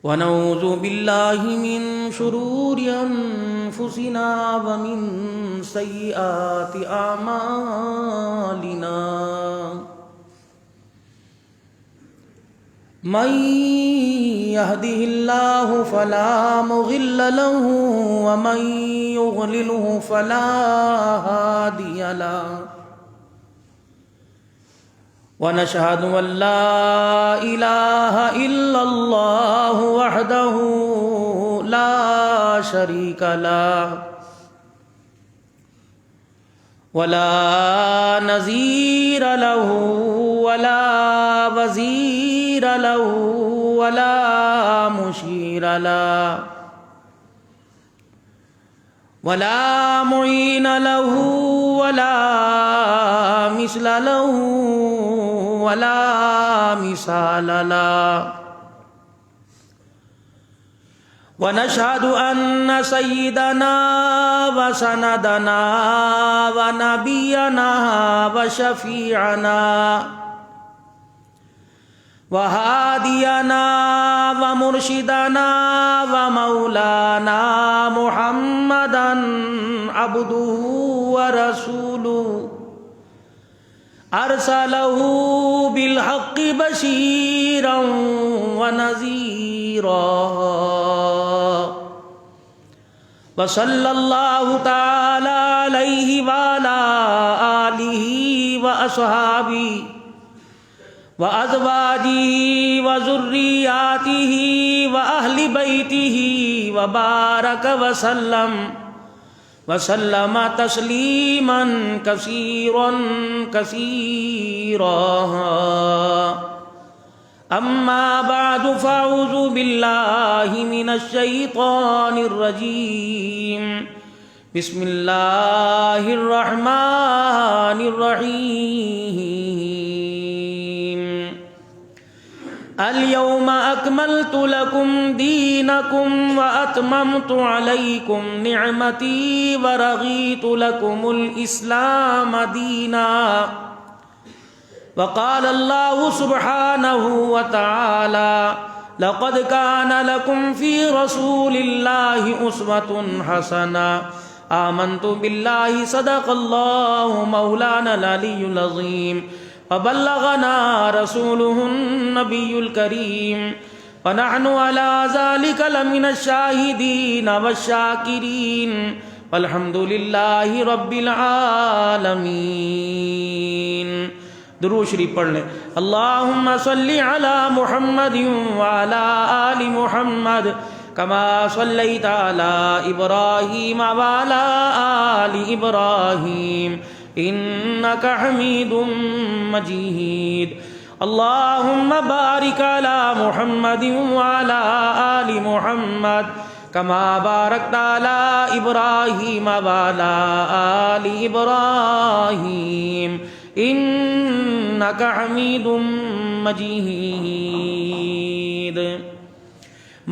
ونعوذ بالله من شرور أنفسنا ومن سيئات أعمالنا من يهده الله فلا مضل له ومن يضلله فلا هادي له ونشهد أن لا إله إلا الله وحده لا شريك له ولا نظير له ولا وزير له ولا مشير له ولا معين له ولا مثل له ولا مثال له ونشهد أن سيدنا وسندنا ونبينا وشفيعنا وهادينا ومرشدنا ومولانا محمدا عبده ورسوله أرسله بالحق بشيرا ونذيرا وصلى الله تعالى عليه وعلى آله وأصحابه وأزواجه وذرياته وأهل بيته وبارك وسلم تسليما كثيرا أما بعد فأعوذ بالله من الشيطان الرجيم بسم الله الرحمن الرحيم اليوم أكملت لكم دينكم وأتممت عليكم نعمتي ورضيت لكم الإسلام دينا وقال الله سبحانه وتعالى لقد كان لكم في رسول الله أسوة حسنة آمنت بالله صدق الله مولانا العلي العظيم وبلغنا رسوله النبي الكريم ونحن على ذلك لمن الشاهدين والشاكرين والحمد لله رب العالمين. درود شریف پڑھ لیں. اللہم صلی علی محمد وعلی آل محمد کما صلیت علی ابراہیم وعلی آل ابراہیم انک حمید مجید. اللہم بارک علی محمد وعلی آل محمد کما بارکت علی ابراہیم وعلی آل ابراہیم انک حمید مجید.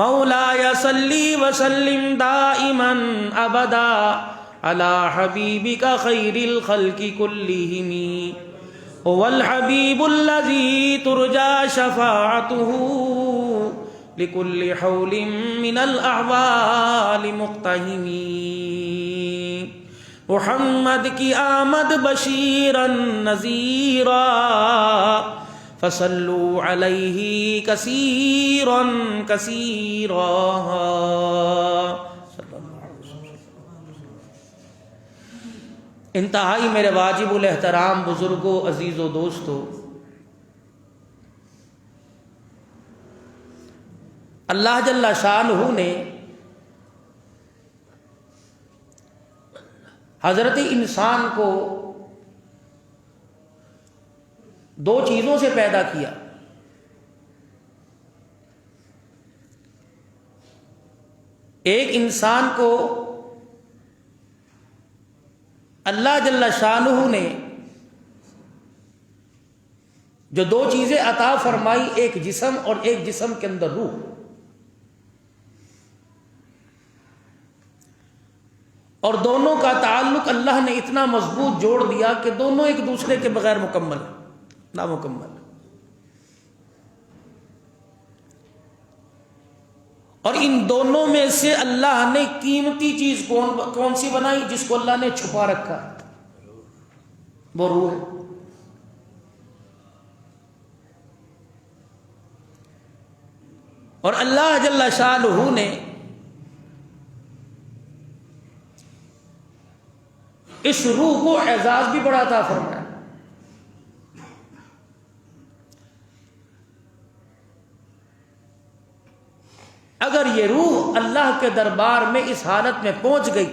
مولاي صلی وسلم دائما ابدا على حبيبك خير الخلق كلهم هو الحبيب الذي ترجى شفاعته لكل حول من الأحوال مقتحم. محمد کی آمد بشیرا نذیرا فصلوا علیہ کثیرا کثیرا. انتہائی میرے واجب الاحترام بزرگوں، عزیزوں، دوستوں، اللہ جل شانہ نے حضرت انسان کو دو چیزوں سے پیدا کیا. ایک انسان کو اللہ جل شانہ نے جو دو چیزیں عطا فرمائی، ایک جسم اور ایک جسم کے اندر روح. اور دونوں کا تعلق اللہ نے اتنا مضبوط جوڑ دیا کہ دونوں ایک دوسرے کے بغیر مکمل ہیں، نامکمل ہیں۔ اور ان دونوں میں سے اللہ نے قیمتی چیز کون سی بنائی؟ جس کو اللہ نے چھپا رکھا، وہ روح ہے۔ اور اللہ جل شانہ نے اس روح کو اعزاز بھی بڑا عطا فرمایا۔ اگر یہ روح اللہ کے دربار میں اس حالت میں پہنچ گئی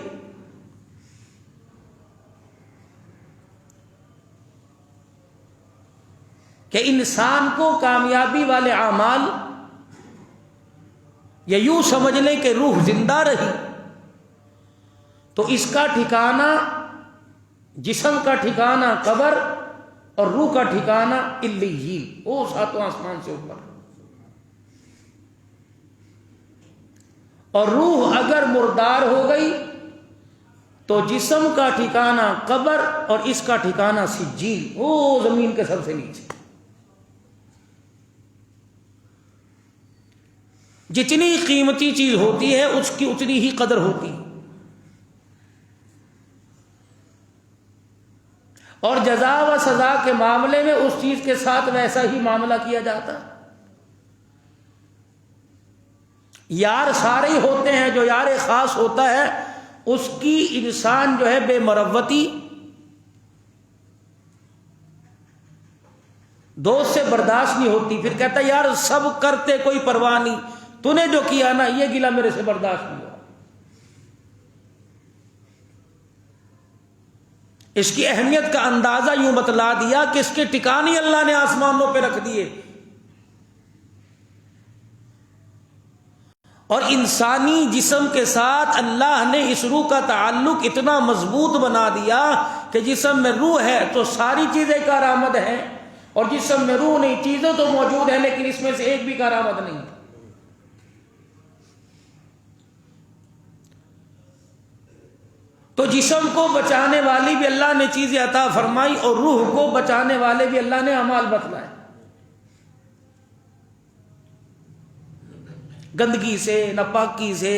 کہ انسان کو کامیابی والے اعمال، یا یوں سمجھ لیں کہ روح زندہ رہی، تو اس کا ٹھکانہ، جسم کا ٹھکانہ قبر اور روح کا ٹھکانہ علیین، وہ ساتوں آسمان سے اوپر۔ اور روح اگر مردار ہو گئی تو جسم کا ٹھکانہ قبر اور اس کا ٹھکانہ سجین، وہ زمین کے سب سے نیچے۔ جتنی قیمتی چیز ہوتی ہے اس کی اتنی ہی قدر ہوتی ہے، اور جزا و سزا کے معاملے میں اس چیز کے ساتھ ویسا ہی معاملہ کیا جاتا ہے۔ یار سارے ہی ہوتے ہیں، جو یار خاص ہوتا ہے اس کی انسان جو ہے بے مروتی، دوست سے برداشت نہیں ہوتی، پھر کہتا ہے یار سب کرتے کوئی پرواہ نہیں، تو نے جو کیا نا یہ گلا میرے سے برداشت نہیں ہوا۔ اس کی اہمیت کا اندازہ یوں بتلا دیا کہ اس کے ٹھکانے اللہ نے آسمانوں پہ رکھ دیے، اور انسانی جسم کے ساتھ اللہ نے اس روح کا تعلق اتنا مضبوط بنا دیا کہ جسم میں روح ہے تو ساری چیزیں کارآمد ہیں، اور جسم میں روح نہیں، چیزیں تو موجود ہیں لیکن اس میں سے ایک بھی کارآمد نہیں۔ تو جسم کو بچانے والی بھی اللہ نے چیزیں عطا فرمائی، اور روح کو بچانے والے بھی اللہ نے اعمال بتلائے، گندگی سے، ناپاکی سے،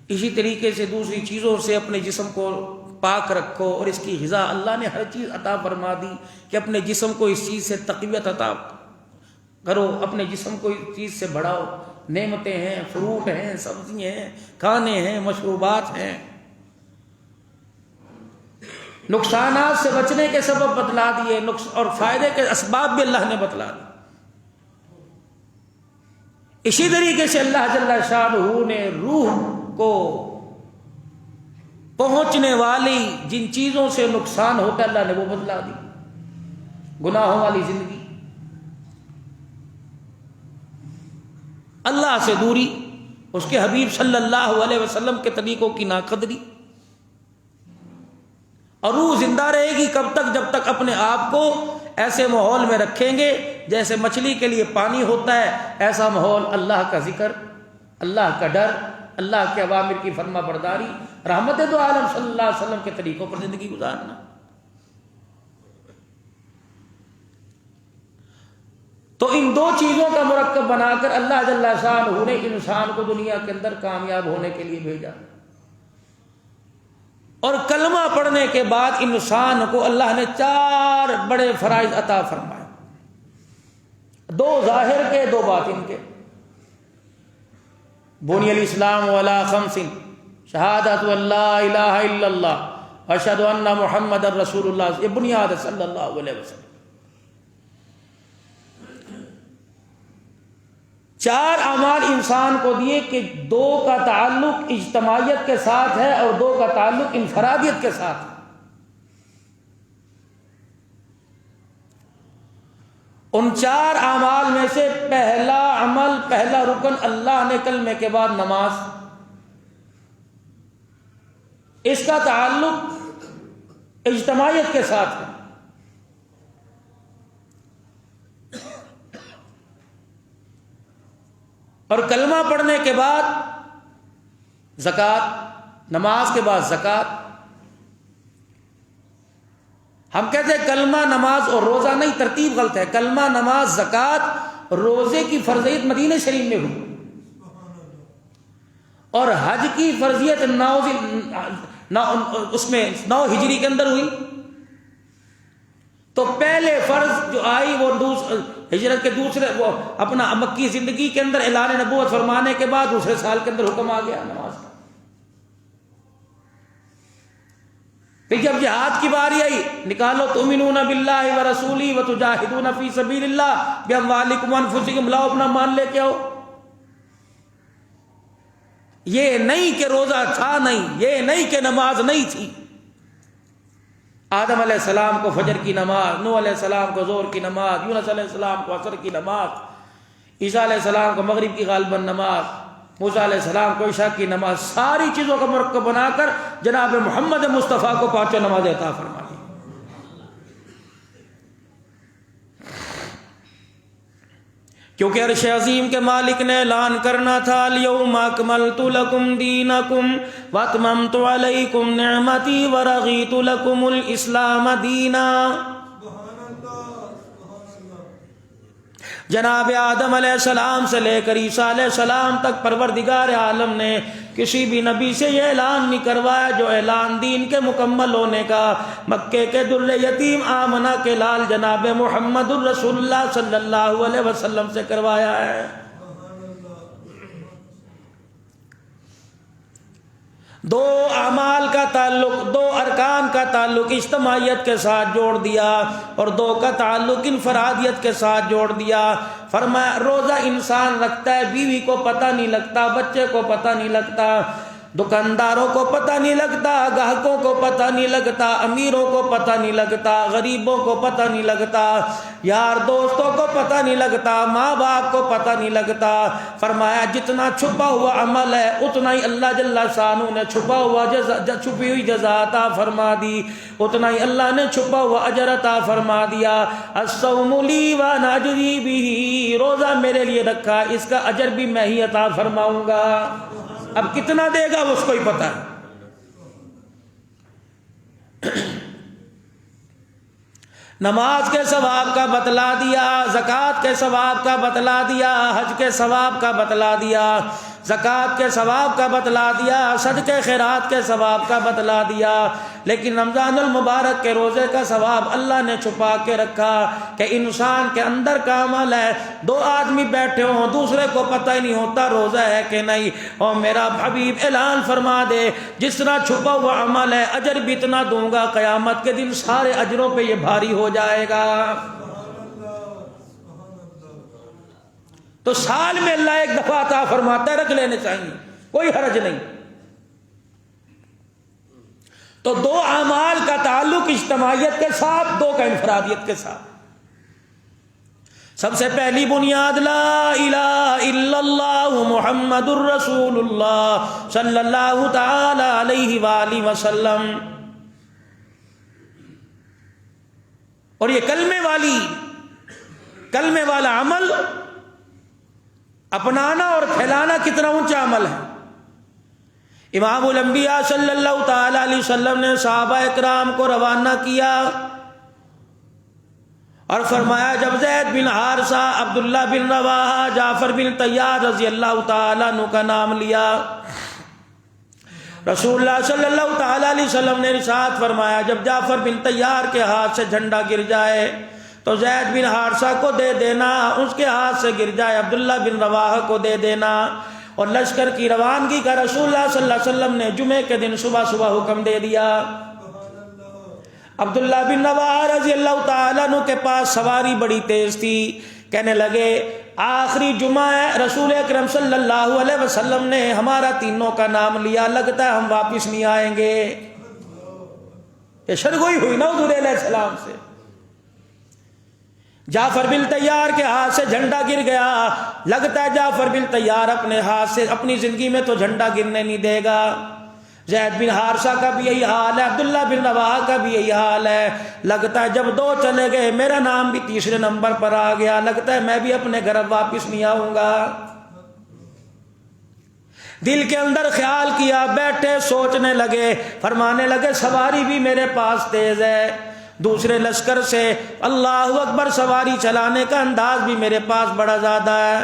اسی طریقے سے دوسری چیزوں سے اپنے جسم کو پاک رکھو، اور اس کی غذا اللہ نے ہر چیز عطا فرما دی کہ اپنے جسم کو اس چیز سے تقویت عطا کرو، اپنے جسم کو اس چیز سے بڑھاؤ۔ نعمتیں ہیں، فروٹ ہیں، سبزیاں ہیں، کھانے ہیں، مشروبات ہیں، نقصانات سے بچنے کے سبب بتلا دیے، اور فائدے کے اسباب بھی اللہ نے بتلا دیے۔ اسی طریقے سے اللہ جل شانہ نے روح کو پہنچنے والی جن چیزوں سے نقصان ہوتا ہے اللہ نے وہ بتلا دی، گناہوں والی زندگی، اللہ سے دوری، اس کے حبیب صلی اللہ علیہ وسلم کے طریقوں کی ناقدری۔ اور روح زندہ رہے گی کب تک؟ جب تک اپنے آپ کو ایسے ماحول میں رکھیں گے جیسے مچھلی کے لیے پانی ہوتا ہے، ایسا ماحول، اللہ کا ذکر، اللہ کا ڈر، اللہ کے اوامر کی فرما برداری، رحمت دو عالم صلی اللہ علیہ وسلم کے طریقوں پر زندگی گزارنا۔ تو ان دو چیزوں کا مرکب بنا کر اللہ جل شانہ نے انسان کو دنیا کے اندر کامیاب ہونے کے لیے بھیجا، اور کلمہ پڑھنے کے بعد انسان کو اللہ نے 4 بڑے فرائض عطا فرمائے، 2 ظاہر کے، 2 باطن کے۔ بنی الاسلام علی 5، شہادت ان لا الہ الا اللہ واشہد ان محمد رسول اللہ، یہ بنیاد ہے صلی اللہ علیہ وسلم۔ 4 اعمال انسان کو دیے کہ 2 کا تعلق اجتماعیت کے ساتھ ہے اور 2 کا تعلق انفرادیت کے ساتھ ہے۔ ان 4 اعمال میں سے پہلا عمل، پہلا رکن اللہ نے کلمے کے بعد نماز، اس کا تعلق اجتماعیت کے ساتھ ہے۔ اور کلمہ پڑھنے کے بعد زکوٰۃ، نماز کے بعد زکوٰۃ. ہم کہتے ہیں کلمہ نماز اور روزہ، نہیں، ترتیب غلط ہے. کلمہ نماز زکوٰۃ روزے کی فرضیت مدینہ شریف میں ہوئی اور حج کی فرضیت 9 ہجری کے اندر ہوئی. تو پہلے فرض جو آئی وہ ہجرت کے دوسرے، وہ اپنا مکی زندگی کے اندر اعلان نبوت فرمانے کے بعد دوسرے سال کے اندر حکم آ گیا نماز کا. پھر جب جہاد کی باری آئی، نکالو تؤمنون باللہ ورسولہ وتجاہدون فی سبیل اللہ باموالکم وانفسکم، لاؤ اپنا مال لے کے آؤ. یہ نہیں کہ روزہ تھا نہیں، یہ نہیں کہ نماز نہیں تھی. آدم علیہ السلام کو فجر کی نماز، نوح علیہ السلام کو ظہر کی نماز، یونس علیہ السلام کو عصر کی نماز، عیسیٰ علیہ السلام کو مغرب کی غالباً نماز، موسیٰ علیہ السلام کو عشاء کی نماز، ساری چیزوں کا مرکب بنا کر جناب محمد مصطفیٰ کو 5 نمازیں عطا فرما دی. کیونکہ عرش عظیم کے مالک نے اعلان کرنا تھا الیوم اکملت لکم دینکم واتممت علیکم نعمتی ورضیت لکم الاسلام دینا. جناب آدم علیہ السلام سے لے کر عیسیٰ علیہ السلام تک پروردگار عالم نے کسی بھی نبی سے یہ اعلان نہیں کروایا جو اعلان دین کے مکمل ہونے کا مکے کے در یتیم آمنہ کے لال جناب محمد الرسول اللہ صلی اللہ علیہ وسلم سے کروایا ہے. دو اعمال کا تعلق، 2 ارکان کا تعلق اجتماعیت کے ساتھ جوڑ دیا اور 2 کا تعلق انفرادیت کے ساتھ جوڑ دیا. فرمایا روزہ انسان رکھتا ہے، بیوی کو پتہ نہیں لگتا، بچے کو پتہ نہیں لگتا، دکانداروں کو پتہ نہیں لگتا، گاہکوں کو پتہ نہیں لگتا، امیروں کو پتہ نہیں لگتا، غریبوں کو پتہ نہیں لگتا، یار دوستوں کو پتہ نہیں لگتا، ماں باپ کو پتہ نہیں لگتا. فرمایا جتنا چھپا ہوا عمل ہے اتنا ہی اللہ جل شانہ نے چھپی ہوئی جزا عطا فرما دی، اتنا ہی اللہ نے چھپا ہوا اجر عطا فرما دیا. الصوم لی وانا اجزی بہ، روزہ میرے لیے رکھا، اس کا اجر بھی میں ہی عطا فرماؤں گا. اب کتنا دے گا اس کو ہی پتہ ہے. نماز کے ثواب کا بتلا دیا، زکوٰۃ کے ثواب کا بتلا دیا، حج کے ثواب کا بتلا دیا، زکوٰۃ کے ثواب کا بتلا دیا، صدقے خیرات کے ثواب کا بتلا دیا. لیکن رمضان المبارک کے روزے کا ثواب اللہ نے چھپا کے رکھا کہ انسان کے اندر کا عمل ہے. 2 آدمی بیٹھے ہوں، دوسرے کو پتہ ہی نہیں ہوتا روزہ ہے کہ نہیں، اور میرا حبیب اعلان فرما دے جس طرح چھپا ہوا عمل ہے اجر بھی اتنا دوں گا، قیامت کے دن سارے اجروں پہ یہ بھاری ہو جائے گا. تو سال میں اللہ ایک دفعہ عطا فرماتا ہے، رکھ لینے چاہیے، کوئی حرج نہیں. تو 2 اعمال کا تعلق اجتماعیت کے ساتھ، 2 کا انفرادیت کے ساتھ. سب سے پہلی بنیاد لا الہ الا اللہ محمد الرسول اللہ صلی اللہ تعالی علیہ وآلہ وسلم. اور یہ کلمے والا عمل اپنانا اور پھیلانا کتنا اونچا عمل ہے. امام الانبیاء صلی اللہ تعالی علیہ وسلم نے صحابہ اکرام کو روانہ کیا اور فرمایا جب زید بن حارثہ، عبداللہ بن رواحہ، جعفر بن طیار رضی اللہ تعالیٰ عنہ کا نام لیا، رسول اللہ صلی اللہ تعالی علیہ وسلم نے ارشاد فرمایا جب جعفر بن طیار کے ہاتھ سے جھنڈا گر جائے تو زید بن حارثہ کو دے دینا، اس کے ہاتھ سے گر جائے عبداللہ بن رواحہ کو دے دینا. اور لشکر کی روانگی کا رسول اللہ صلی اللہ علیہ وسلم نے جمعے کے دن صبح حکم دے دیا. عبداللہ بن رواحہ رضی اللہ تعالیٰ عنہ کے پاس سواری بڑی تیز تھی، کہنے لگے آخری جمعہ ہے، رسول اکرم صلی اللہ علیہ وسلم نے ہمارا تینوں کا نام لیا، لگتا ہے ہم واپس نہیں آئیں گے. یہ شرگوئی ہوئی نا حضور علیہ السلام سے. جعفر بن طیار کے ہاتھ سے جھنڈا گر گیا، لگتا ہے جعفر بن طیار اپنے ہاتھ سے اپنی زندگی میں تو جھنڈا گرنے نہیں دے گا. زید بن حارثہ کا بھی یہی حال ہے، عبداللہ بن رواحہ کا بھی یہی حال ہے. لگتا ہے جب 2 چلے گئے میرا نام بھی تیسرے نمبر پر آ گیا، لگتا ہے میں بھی اپنے گھر واپس نہیں آؤں گا. دل کے اندر خیال کیا، بیٹھے سوچنے لگے، فرمانے لگے سواری بھی میرے پاس تیز ہے، دوسرے لشکر سے اللہ اکبر سواری چلانے کا انداز بھی میرے پاس بڑا زیادہ ہے،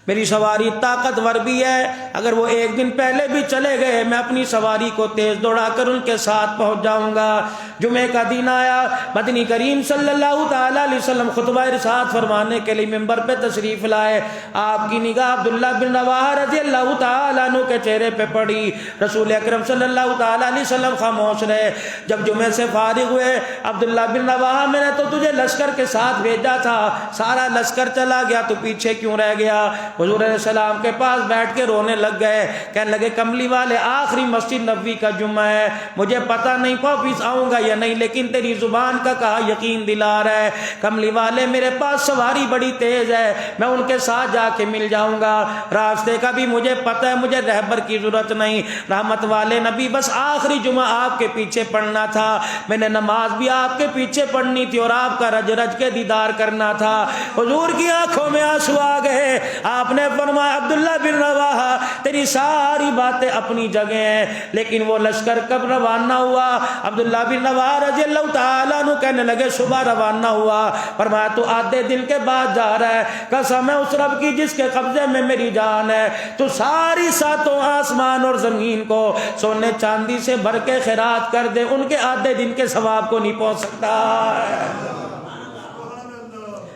میری سواری طاقتور بھی ہے، اگر وہ ایک دن پہلے بھی چلے گئے میں اپنی سواری کو تیز دوڑا کر ان کے ساتھ پہنچ جاؤں گا۔ جمعے کا دن آیا، مدنی کریم صلی اللہ تعالی علیہ وسلم خطبہ ارشاد فرمانے کے لیے ممبر پہ تشریف لائے۔ آپ کی نگاہ عبداللہ بن رواحہ رضی اللہ تعالیٰ عنہ کے چہرے پہ پڑی، رسول اکرم صلی اللہ تعالیٰ علیہ وسلم خاموش رہے۔ جب جمعے سے فارغ ہوئے، عبداللہ بن رواحہ میں نے تو تجھے لشکر کے ساتھ بھیجا تھا، سارا لشکر چلا گیا تو پیچھے کیوں رہ گیا؟ حضور علیہ السلام کے پاس بیٹھ کے رونے لگ گئے، کہنے لگے کملی والے آخری مسجد نبوی کا جمعہ ہے، مجھے پتہ نہیں واپس آؤں گا یا نہیں، لیکن تیری زبان کا کہا یقین دلا رہا ہے۔ کملی والے میرے پاس سواری بڑی تیز ہے، میں ان کے ساتھ جا کے مل جاؤں گا، راستے کا بھی مجھے پتہ ہے، مجھے رہبر کی ضرورت نہیں۔ رحمت والے نبی بس آخری جمعہ آپ کے پیچھے پڑھنا تھا، میں نے نماز بھی آپ کے پیچھے پڑھنی تھی اور آپ کا رج رج کے دیدار کرنا تھا۔ حضور کی آنکھوں میں آنسو آ گئے، آپ نے فرمایا عبداللہ بن رواحہ تیری ساری باتیں اپنی جگہ ہیں، لیکن وہ لشکر کب روانہ ہوا؟ عبداللہ بن رواحہ رضی اللہ تعالیٰ عنہ کہنے لگے صبح روانہ ہوا۔ فرمایا تو آدھے دن کے بعد جا رہا ہے، قسم ہے اس رب کی جس کے قبضے میں میری جان ہے، تو ساری ساتوں آسمان اور زمین کو سونے چاندی سے بھر کے خیرات کر دے، ان کے آدھے دن کے ثواب کو نہیں پہنچ سکتا۔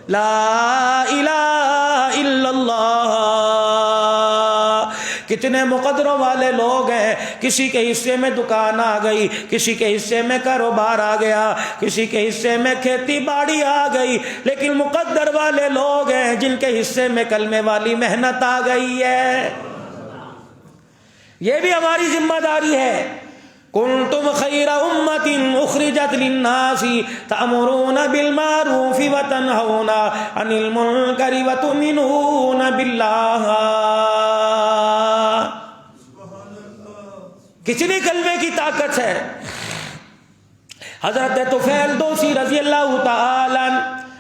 لا الہ الا اللہ۔ کتنے مقدروں والے لوگ ہیں، کسی کے حصے میں دکان آ گئی، کسی کے حصے میں کاروبار آ گیا، کسی کے حصے میں کھیتی باڑی آ گئی، لیکن مقدر والے لوگ ہیں جن کے حصے میں کلمے والی محنت آ گئی ہے۔ یہ بھی ہماری ذمہ داری ہے۔ کنتم خیر امت اخرجت للناس تأمرون بالمعروف وتنہون عن المنکر وتؤمنون باللہ۔ کتنی کلمے کی طاقت ہے۔ حضرت طفیل دوسی رضی اللہ تعالی عنہ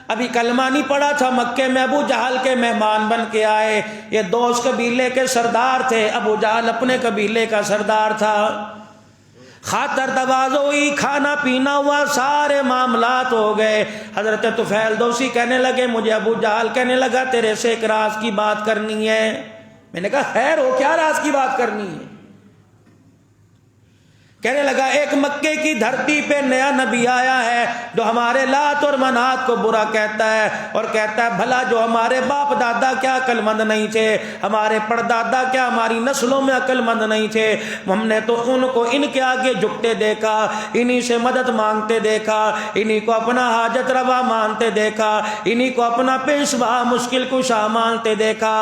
ابھی کلمہ نہیں پڑا تھا، مکے میں ابو جہل کے مہمان بن کے آئے۔ یہ دوس قبیلے کے سردار تھے، ابو جہل اپنے قبیلے کا سردار تھا۔ خاطر تواضع ہوئی، کھانا پینا ہوا، سارے معاملات ہو گئے۔ حضرت طفیل دوسی کہنے لگے، مجھے ابو جہل کہنے لگا تیرے سے ایک راز کی بات کرنی ہے۔ میں نے کہا خیر ہو، کیا راز کی بات کرنی ہے؟ کہنے لگا ایک مکے کی دھرتی پہ نیا نبی آیا ہے جو ہمارے لات اور منات کو برا کہتا ہے اور کہتا ہے بھلا جو ہمارے باپ دادا کیا عقل مند نہیں تھے، ہمارے پردادا کیا ہماری نسلوں میں عقل مند نہیں تھے، ہم نے تو ان کو ان کے آگے جھکتے دیکھا، انہی سے مدد مانگتے دیکھا، انہی کو اپنا حاجت روا مانتے دیکھا، انہی کو اپنا پیشوا مشکل کشا مانتے دیکھا۔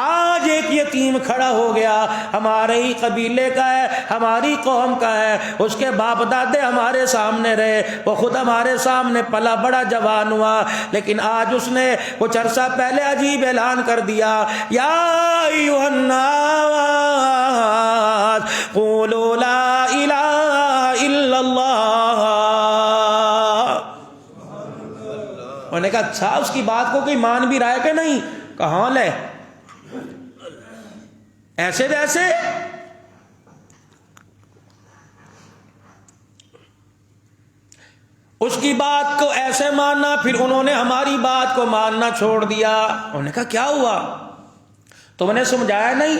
آج ایک یتیم کھڑا ہو گیا، ہمارے ہی قبیلے کا ہے، ہماری قوم کا ہے، اس کے باپ دادے ہمارے سامنے رہے، وہ خود ہمارے سامنے پلا بڑا جوان ہوا، لیکن آج اس نے کچھ عرصہ پہلے عجیب اعلان کر دیا، یا ایھا الناس قولوا لا الہ الا اللہ۔ انہوں نے کہا اچھا اس کی بات کو کوئی مان بھی رہا ہے کہ نہیں؟ کہاں لے ایسے ویسے اس کی بات کو ایسے ماننا، پھر انہوں نے ہماری بات کو ماننا چھوڑ دیا۔ انہوں نے کہا کیا ہوا؟ تو میں نے سمجھایا نہیں،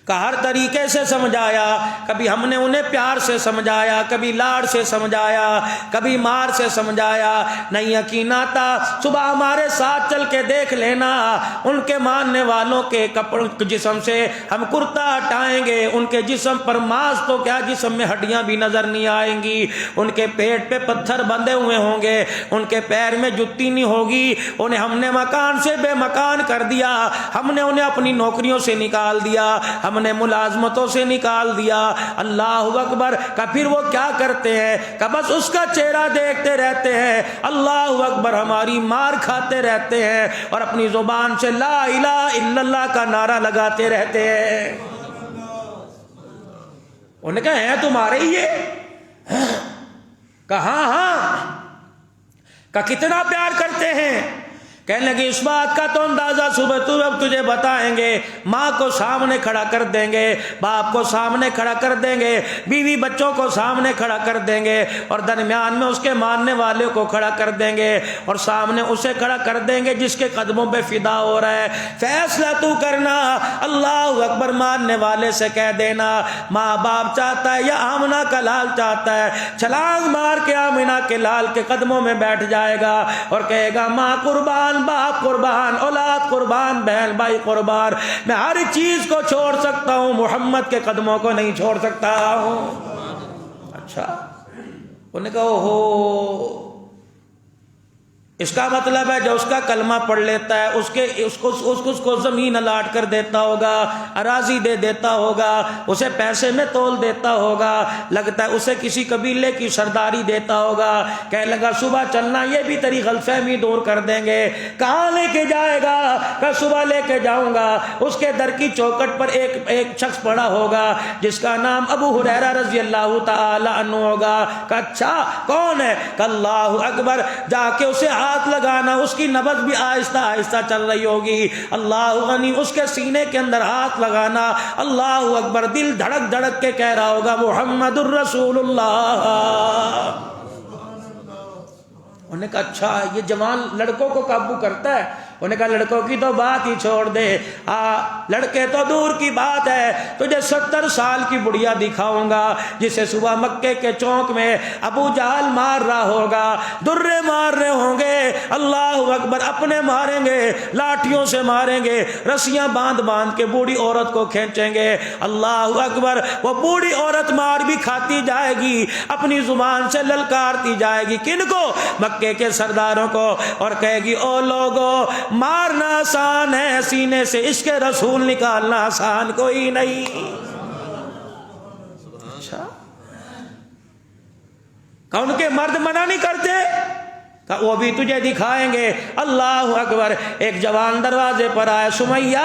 کہ ہر طریقے سے سمجھایا، کبھی ہم نے انہیں پیار سے سمجھایا، کبھی لاڑ سے سمجھایا، کبھی مار سے سمجھایا، نہیں یقین آتا صبح ہمارے ساتھ چل کے دیکھ لینا، ان کے ماننے والوں کے کپڑوں جسم سے ہم کرتا ہٹائیں گے، ان کے جسم پر ماس تو کیا جسم میں ہڈیاں بھی نظر نہیں آئیں گی، ان کے پیٹ پہ پتھر بندھے ہوئے ہوں گے، ان کے پیر میں جتی نہیں ہوگی، انہیں ہم نے مکان سے بے مکان کر دیا، ہم نے انہیں اپنی نوکریوں سے نکال دیا، ہم نے ملازمتوں سے نکال دیا۔ اللہ اکبر کا پھر وہ کیا کرتے ہیں کہ بس اس کا چہرہ دیکھتے رہتے ہیں، اللہ اکبر ہماری مار کھاتے رہتے ہیں اور اپنی زبان سے لا الہ الا اللہ کا نعرہ لگاتے رہتے ہیں۔ انہوں نے کہا ہیں تمہارے ہی یہ؟ کہا ہاں، کہ کتنا پیار کرتے ہیں، کہنے لگے اس بات کا تو اندازہ صبح تجھے بتائیں گے، ماں کو سامنے کھڑا کر دیں گے، باپ کو سامنے کھڑا کر دیں گے، بیوی بچوں کو سامنے کھڑا کر دیں گے، اور درمیان میں اس کے ماننے والے کو کھڑا کر دیں گے، اور سامنے اسے کھڑا کر دیں گے جس کے قدموں پہ فدا ہو رہا ہے۔ فیصلہ تو کرنا، اللہ اکبر ماننے والے سے کہہ دینا ماں باپ چاہتا ہے یا آمنہ کا لال چاہتا ہے، چھلانگ مار کے آمنہ کے لال کے قدموں میں بیٹھ جائے گا اور کہے گا ماں قربان، باپ قربان، اولاد قربان، بہن بھائی قربان، میں ہر چیز کو چھوڑ سکتا ہوں، محمد کے قدموں کو نہیں چھوڑ سکتا ہوں۔ اچھا، انہوں نے کہا ہو، اس کا مطلب ہے جو اس کا کلمہ پڑھ لیتا ہے اس کو زمین الاٹ کر دیتا ہوگا، اراضی دے دیتا ہوگا، اسے پیسے میں تول دیتا ہوگا، لگتا ہے اسے کسی قبیلے کی سرداری دیتا ہوگا۔ کہنے لگا صبح چلنا، یہ بھی تیری غلط فہمی دور کر دیں گے۔ کہاں لے کے جائے گا؟ کہ صبح لے کے جاؤں گا، اس کے در کی چوکٹ پر ایک شخص پڑا ہوگا جس کا نام ابو ہریرہ رضی اللہ تعالی عنہ ہوگا۔ کہ اچھا کون ہے؟ کہ اللہ اکبر، جا کے اسے ہاتھ لگانا، اس کی نبض بھی آہستہ آہستہ چل رہی ہوگی، اللہ غنی، اس کے سینے کے اندر ہاتھ لگانا، اللہ اکبر، دل دھڑک دھڑک کے کہہ رہا ہوگا محمد الرسول اللہ۔ انہوں نے کہا اچھا یہ جوان لڑکوں کو قابو کرتا ہے؟ انہوں نے کہا لڑکوں کی تو بات ہی چھوڑ دے، لڑکے تو دور کی بات ہے، تجھے 70 سال کی بڑھیا دکھاؤں گا جسے صبح مکے کے چوک میں ابو جہل مار رہا ہوگا، درے مار رہے ہوں گے، اللہ اکبر، اپنے ماریں گے، لاٹھیوں سے ماریں گے، رسیاں باندھ باندھ کے بوڑھی عورت کو کھینچیں گے، اللہ اکبر، وہ بوڑھی عورت مار بھی کھاتی جائے گی، اپنی زبان سے للکارتی جائے گی، کن کو؟ مکے کے سرداروں کو، اور کہے گی او لوگو، مارنا آسان ہے، سینے سے عشق رسول نکالنا آسان کوئی نہیں۔ اچھا، کون کے مرد منع نہیں کرتے؟ وہ بھی تجھے دکھائیں گے، اللہ اکبر۔ ایک جوان دروازے پر آیا، سمیہ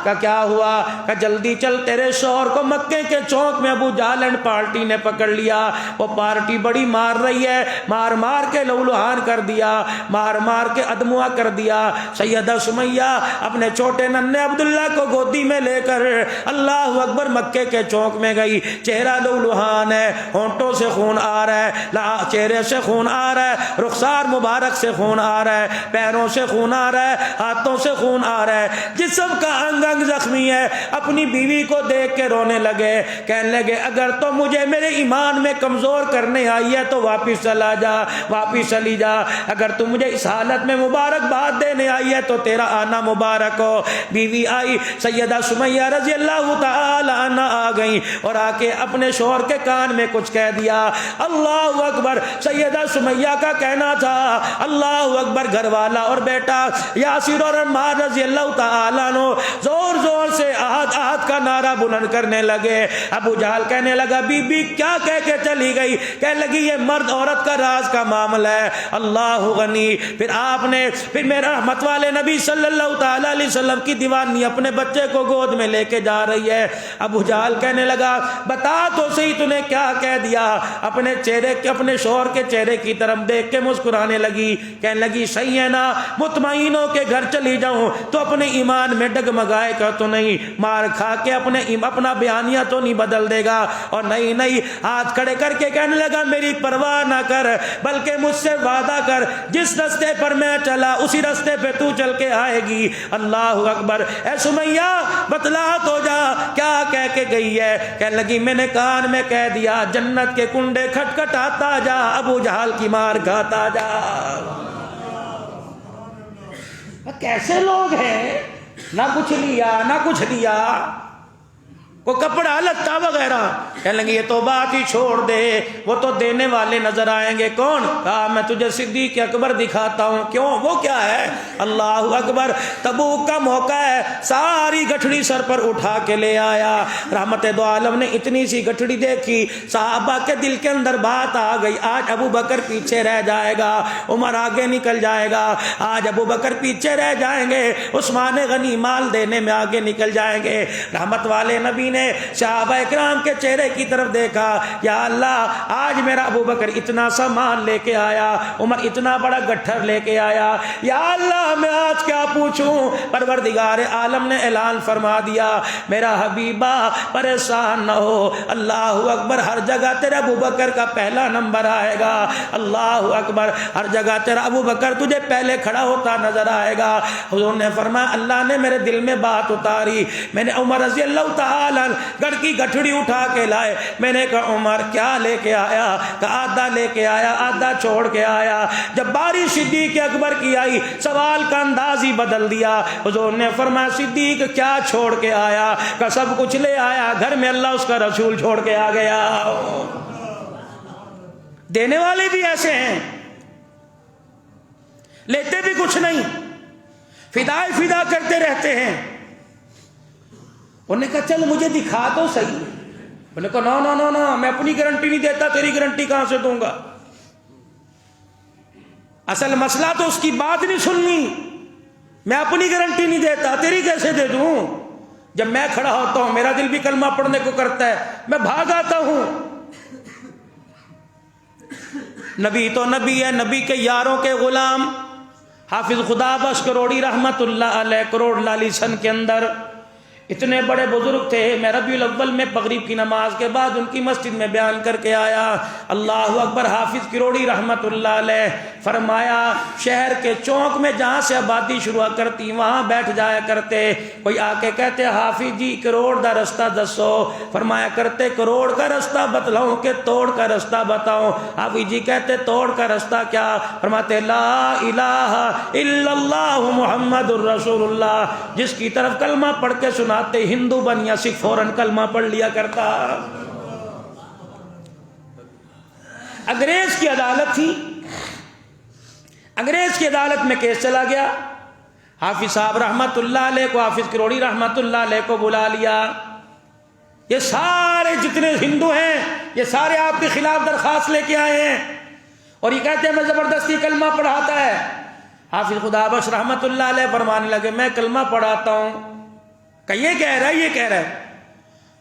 کا کیا ہوا؟ کہ جلدی چل، تیرے شوہر کو مکے کے چوک میں ابو جہل اینڈ پارٹی نے پکڑ لیا، وہ پارٹی بڑی مار رہی ہے، مار مار کے لہولہان کر دیا، مار مار کے ادموا کر دیا۔ سیدہ سمیہ اپنے چھوٹے ننھے عبداللہ کو گودی میں لے کر اللہ اکبر مکے کے چوک میں گئی، چہرہ لہولہان ہے، ہونٹوں سے خون آ رہا ہے، چہرے سے خون آ رہا ہے، رخسار مبارک سے خون آ رہا ہے، پیروں سے خون آ رہا ہے، ہاتھوں سے خون آ رہا ہے، جسم کا انگ انگ زخمی ہے۔ اپنی بیوی کو دیکھ کے رونے لگے، کہنے لگے اگر تو مجھے میرے ایمان میں کمزور کرنے آئی ہے تو واپس چلا جا، واپس چلی جا، اگر تو مجھے اس حالت میں مبارکباد دینے آئی ہے تو تیرا آنا مبارک ہو۔ بیوی آئی، سیدہ سمیہ رضی اللہ تعالی عنہ آ گئی اور آ کے اپنے شوہر کے کان میں کچھ کہہ دیا، اللہ اکبر۔ سیدہ سمیہ کا کہنا تھا اللہ اکبر، گھر والا اور بیٹا یاسر اور عمار رضی اللہ تعالیٰ عنہ زور زور سے احد احد کا نعرہ بلند کرنے لگے۔ ابو جہل کہنے لگا بی بی کیا کہہ کے چلی گئی؟ کہنے لگی یہ مرد عورت کا راز کا معاملہ ہے، اللہ غنی۔ پھر میرا رحمت والے نبی صلی اللہ تعالیٰ علیہ وسلم کی دیوانی اپنے بچے کو گود میں لے کے جا رہی ہے۔ ابو جہل کہنے لگا بتا تو صحیح تو نے کیا کہہ دیا؟ اپنے چہرے کے، اپنے شوہر کے چہرے کی طرف دیکھ کے مسکرانے لگی، کہنے لگی صحیح ہے نا، مطمئن ہو کے گھر چلی جاؤں تو اپنے ایمان میں ڈگمگائے گا تو نہیں، مار کھا کے اپنا بیانیہ تو نہیں بدل دے گا؟ اور نہیں، ہاتھ کھڑے کر کے کہنے لگا میری پرواہ نہ کر، بلکہ مجھ سے وعدہ کر جس رستے پر میں چلا اسی رستے پہ تو چل کے آئے گی، اللہ اکبر۔ اے سمیہ بتلا تو جا کیا کہہ کے گئی ہے؟ کہنے لگی میں نے کان میں کہہ دیا جنت کے کنڈے کھٹکھٹاتا جا، ابو جہل کی مار کھاتا جا۔ کیسے لوگ ہیں، نہ کچھ لیا نہ کچھ دیا، کو کپڑا لتا وغیرہ۔ کہنے لگے یہ تو بات ہی چھوڑ دے، وہ تو دینے والے نظر آئیں گے۔ کون؟ کہا میں تجھے صدیق اکبر دکھاتا ہوں۔ کیوں؟ وہ کیا ہے؟ اللہ اکبر، تبوک کا موقع ہے، ساری گٹھڑی سر پر اٹھا کے لے آیا۔ رحمت دو عالم نے اتنی سی گٹھڑی دیکھی، صحابہ کے دل کے اندر بات آ گئی، آج ابو بکر پیچھے رہ جائے گا، عمر آگے نکل جائے گا، آج ابو بکر پیچھے رہ جائیں گے، عثمان غنی مال دینے میں آگے نکل جائیں گے۔ رحمت والے نبی نے نے صحابہ اکرام کے چہرے کی طرف دیکھا، یا اللہ آج میرا ابو بکر اتنا سامان لے کے آیا، عمر اتنا بڑا گٹھر لے کے آیا، یا اللہ میں آج کیا پوچھوں؟ پروردگار عالم نے اعلان فرما دیا، میرا حبیبہ پریشان نہ ہو، اللہ اکبر، ہر جگہ تیرے ابو بکر کا پہلا نمبر آئے گا، اللہ اکبر، ہر جگہ تیرا ابو بکر تجھے پہلے کھڑا ہوتا نظر آئے گا۔ حضور نے فرمایا اللہ نے میرے دل میں بات اتاری، میں نے عمر رضی اللہ تعالی گڑھ کی گٹھڑی اٹھا کے لائے، میں نے کہا عمر کیا لے کے آیا؟ کہا آدھا لے کے آیا، آدھا چھوڑ کے آیا۔ جب باری صدیق اکبر کی آئی، سوال کا انداز ہی بدل دیا، حضور نے فرمایا صدیق کیا چھوڑ کے آیا؟ کہ سب کچھ لے آیا، گھر میں اللہ اس کا رسول چھوڑ کے آ گیا۔ دینے والے بھی ایسے ہیں، لیتے بھی کچھ نہیں، فدائے فدا کرتے رہتے ہیں۔ انہوں نے کہا چل مجھے دکھا تو صحیح، انہوں نے کہا نو نو نو، میں اپنی گارنٹی نہیں دیتا، تیری گارنٹی کہاں سے دوں گا؟ اصل مسئلہ تو اس کی بات نہیں سننی، میں اپنی گارنٹی نہیں دیتا، تیری کیسے دے دوں؟ جب میں کھڑا ہوتا ہوں میرا دل بھی کلمہ پڑھنے کو کرتا ہے، میں بھاگ آتا ہوں۔ نبی تو نبی ہے، نبی کے یاروں کے غلام حافظ خدا بخش کروڑی رحمت اللہ علیہ، کروڑ لالی سن کے اندر اتنے بڑے بزرگ تھے۔ میں ربیع الاول میں مغرب کی نماز کے بعد ان کی مسجد میں بیان کر کے آیا، اللہ اکبر، حافظ کروڑی رحمت اللہ علیہ فرمایا شہر کے چوک میں جہاں سے آبادی شروع کرتی وہاں بیٹھ جایا کرتے، کوئی آ کے کہتے حافظ جی کروڑ دا رستہ دسو، فرمایا کرتے کروڑ کا رستہ بتلاؤں کہ توڑ کا رستہ بتاؤں؟ حافظ جی کہتے توڑ کا رستہ کیا؟ فرماتے لا الہ الا اللہ محمد الرسول اللہ، جس کی طرف کلمہ پڑھ کے سنا ہندو بن یا سکھ فوراً کلمہ پڑھ لیا کرتا۔ انگریز کی عدالت تھی، انگریز کی عدالت میں کیس چلا گیا، حافظ صاحب رحمت اللہ علیہ کو، حافظ کروڑی رحمت اللہ علیہ کو بلا لیا، یہ سارے جتنے ہندو ہیں یہ سارے آپ کے خلاف درخواست لے کے آئے ہیں اور یہ کہتے ہیں میں زبردستی کلمہ پڑھاتا ہے۔ حافظ خدا بخش رحمت اللہ علیہ فرمانے لگے میں کلمہ پڑھاتا ہوں، کہ یہ کہہ رہا ہے، یہ کہہ رہا ہے۔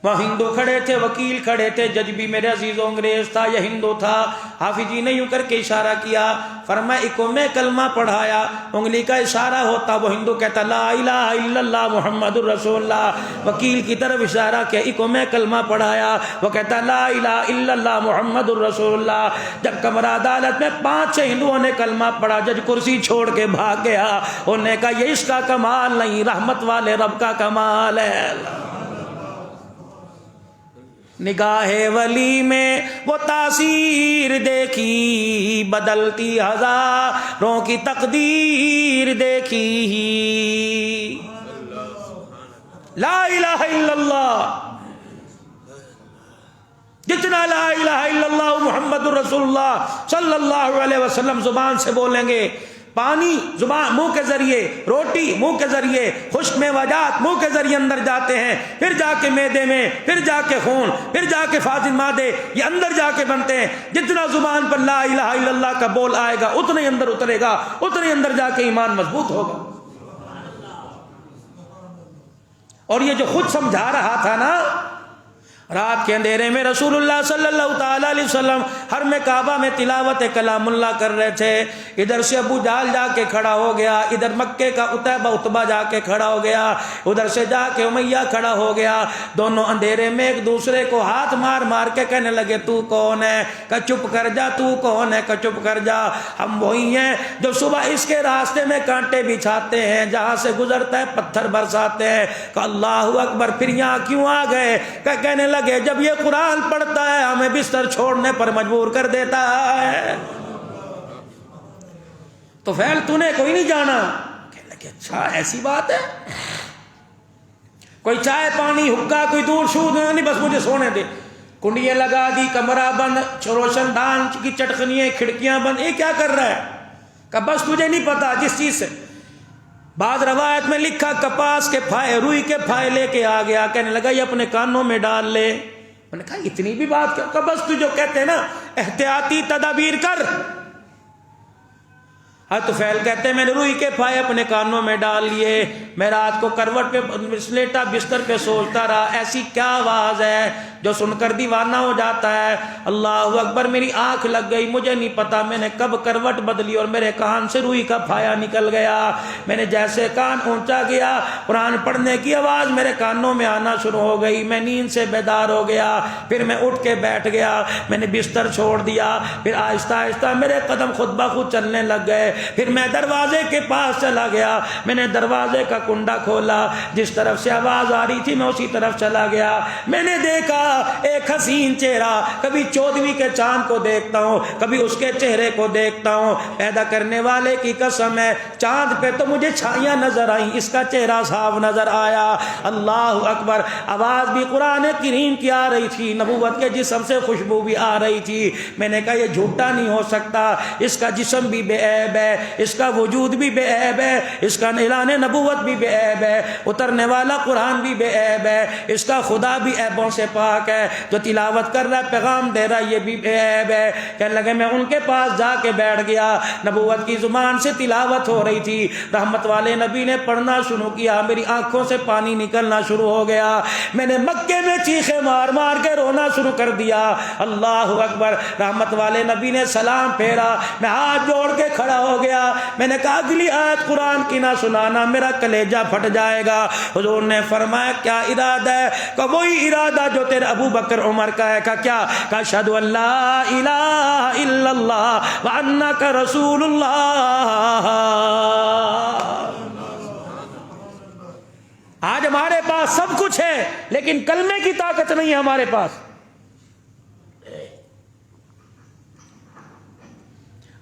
وہاں ہندو کھڑے تھے، وکیل کھڑے تھے، جج بھی میرے عزیزوں انگریز تھا یا ہندو تھا۔ حافظ جی نے یوں کر کے اشارہ کیا، فرمایا اکو میں کلمہ پڑھایا، انگلی کا اشارہ ہوتا، وہ ہندو کہتا لا الہ الا اللہ محمد الرسول اللہ، وکیل کی طرف اشارہ کیا، اکو میں کلمہ پڑھایا، وہ کہتا لا الہ الا اللہ محمد الرسول اللہ۔ جب کمرہ عدالت میں 5-6 ہندوؤں نے کلمہ پڑھا، جج کرسی چھوڑ کے بھاگ گیا، انہوں نے کہا یہ اس کا کمال نہیں، رحمت والے رب کا کمال ہے۔ نگاہ ولی میں وہ تاثیر دیکھی، بدلتی ہزاروں کی تقدیر دیکھی، لا الہ الا اللہ، جتنا لا الہ الا اللہ محمد الرسول اللہ صلی اللہ علیہ وسلم زبان سے بولیں گے، پانی زبان منہ کے ذریعے، روٹی منہ کے ذریعے، خشک میوجات منہ کے ذریعے اندر جاتے ہیں، پھر جا کے معدے میں، پھر جا کے خون، پھر جا کے فاضل مادے، یہ اندر جا کے بنتے ہیں۔ جتنا زبان پر لا الہ الا اللہ کا بول آئے گا اتنا ہی اندر اترے گا، اتنا ہی اندر جا کے ایمان مضبوط ہوگا۔ اور یہ جو خود سمجھا رہا تھا نا، رات کے اندھیرے میں رسول اللہ صلی اللہ تعالی علیہ وسلم حرم کعبہ میں تلاوت کلام اللہ کر رہے تھے، ادھر سے ابو جہل جا کے کھڑا ہو گیا، ادھر مکے کا عتبہ جا کے کھڑا ہو گیا، ادھر سے جا کے امیہ کھڑا ہو گیا، دونوں اندھیرے میں ایک دوسرے کو ہاتھ مار مار کے کہنے لگے تو کون ہے؟ کہ چپ کر جا، تو کون ہے؟ کہ چپ کر جا، ہم وہی ہیں جو صبح اس کے راستے میں کانٹے بچھاتے ہیں، جہاں سے گزرتا ہے پتھر برساتے ہیں۔ کہ اللہ اکبر، پھر یہاں کیوں آ گئے؟ کہ کہنے لگے جب یہ قرآن پڑھتا ہے ہمیں بستر چھوڑنے پر مجبور کر دیتا ہے، تو فعل تو نے کوئی نہیں جانا۔ کہنے لگے اچھا ایسی بات ہے، کوئی چائے پانی حکا کوئی دور شود نہیں، بس مجھے سونے دے، کنڈیاں لگا دی، کمرہ بند، روشن دان کی چٹکنیاں، کھڑکیاں بند، یہ کیا کر رہا ہے؟ کہ بس تجھے نہیں پتا جس چیز سے۔ بعض روایت میں لکھا کپاس کے پھائے، روئی کے پھائے لے کے آ گیا، کہنے لگا یہ اپنے کانوں میں ڈال لے۔ میں نے کہا اتنی بھی بات کیا؟ کہ بس تو جو کہتے ہیں نا احتیاطی تدابیر کر، طفیل کہتے ہیں میں نے روئی کے پھائے اپنے کانوں میں ڈال لیے، میں رات کو کروٹ پہ لیٹا بستر پہ سوچتا رہا ایسی کیا آواز ہے جو سن کر دیوانہ ہو جاتا ہے۔ اللہ اکبر، میری آنکھ لگ گئی، مجھے نہیں پتا میں نے کب کروٹ بدلی اور میرے کان سے روئی کا پھایا نکل گیا۔ میں نے جیسے کان اونچا گیا، قرآن پڑھنے کی آواز میرے کانوں میں آنا شروع ہو گئی، میں نیند سے بیدار ہو گیا، پھر میں اٹھ کے بیٹھ گیا، میں نے بستر چھوڑ دیا، پھر آہستہ آہستہ میرے قدم خود بخود چلنے لگ گئے، پھر میں دروازے کے پاس چلا گیا، میں نے دروازے کا کنڈا کھولا، جس طرف سے آواز آ رہی تھی میں اسی طرف چلا گیا۔ میں نے دیکھا ایک حسین چہرہ، کبھی 14ویں کے چاند کو دیکھتا ہوں، کبھی اس کے چہرے کو دیکھتا ہوں، پیدا کرنے والے کی قسم ہے چاند پہ تو مجھے چھائیاں نظر آئیں، اس کا چہرہ صاف نظر آیا۔ اللہ اکبر، آواز بھی قرآن کریم کی آ رہی تھی، نبوت کے جسم سے خوشبو بھی آ رہی تھی۔ میں نے کہا یہ جھوٹا نہیں ہو سکتا، اس کا جسم بھی بے عیب ہے، اس کا وجود بھی بے عیب ہے، اس کا اعلان نبوت بھی بے عیب ہے، اترنے والا قرآن بھی بے عیب ہے، اس کا خدا بھی عیبوں سے پاک ہے، جو تلاوت کر رہا ہے پیغام دے رہا ہے یہ بھی بے عیب ہے۔ کہنے لگے میں ان کے پاس جا کے بیٹھ گیا، نبوت کی زبان سے تلاوت ہو رہی تھی، رحمت والے نبی نے پڑھنا شروع کیا، میری آنکھوں سے پانی نکلنا شروع ہو گیا، میں نے مکے میں چیخے مار مار کے رونا شروع کر دیا۔ اللہ اکبر، رحمت والے نبی نے سلام پھیرا، میں ہاتھ جوڑ کے کھڑا ہو گیا، میں نے کہا اگلی آیت قرآن کی نہ سنانا، میرا کلیجہ پھٹ جائے گا۔ حضور نے فرمایا کیا ارادہ ہے؟ کہ وہی ارادہ جو تیرے ابو بکر عمر کا ہے۔ کیا؟ کہ اشہد ان لا الہ الا اللہ وانک رسول اللہ۔ آج ہمارے پاس سب کچھ ہے لیکن کلمے کی طاقت نہیں ہے ہمارے پاس۔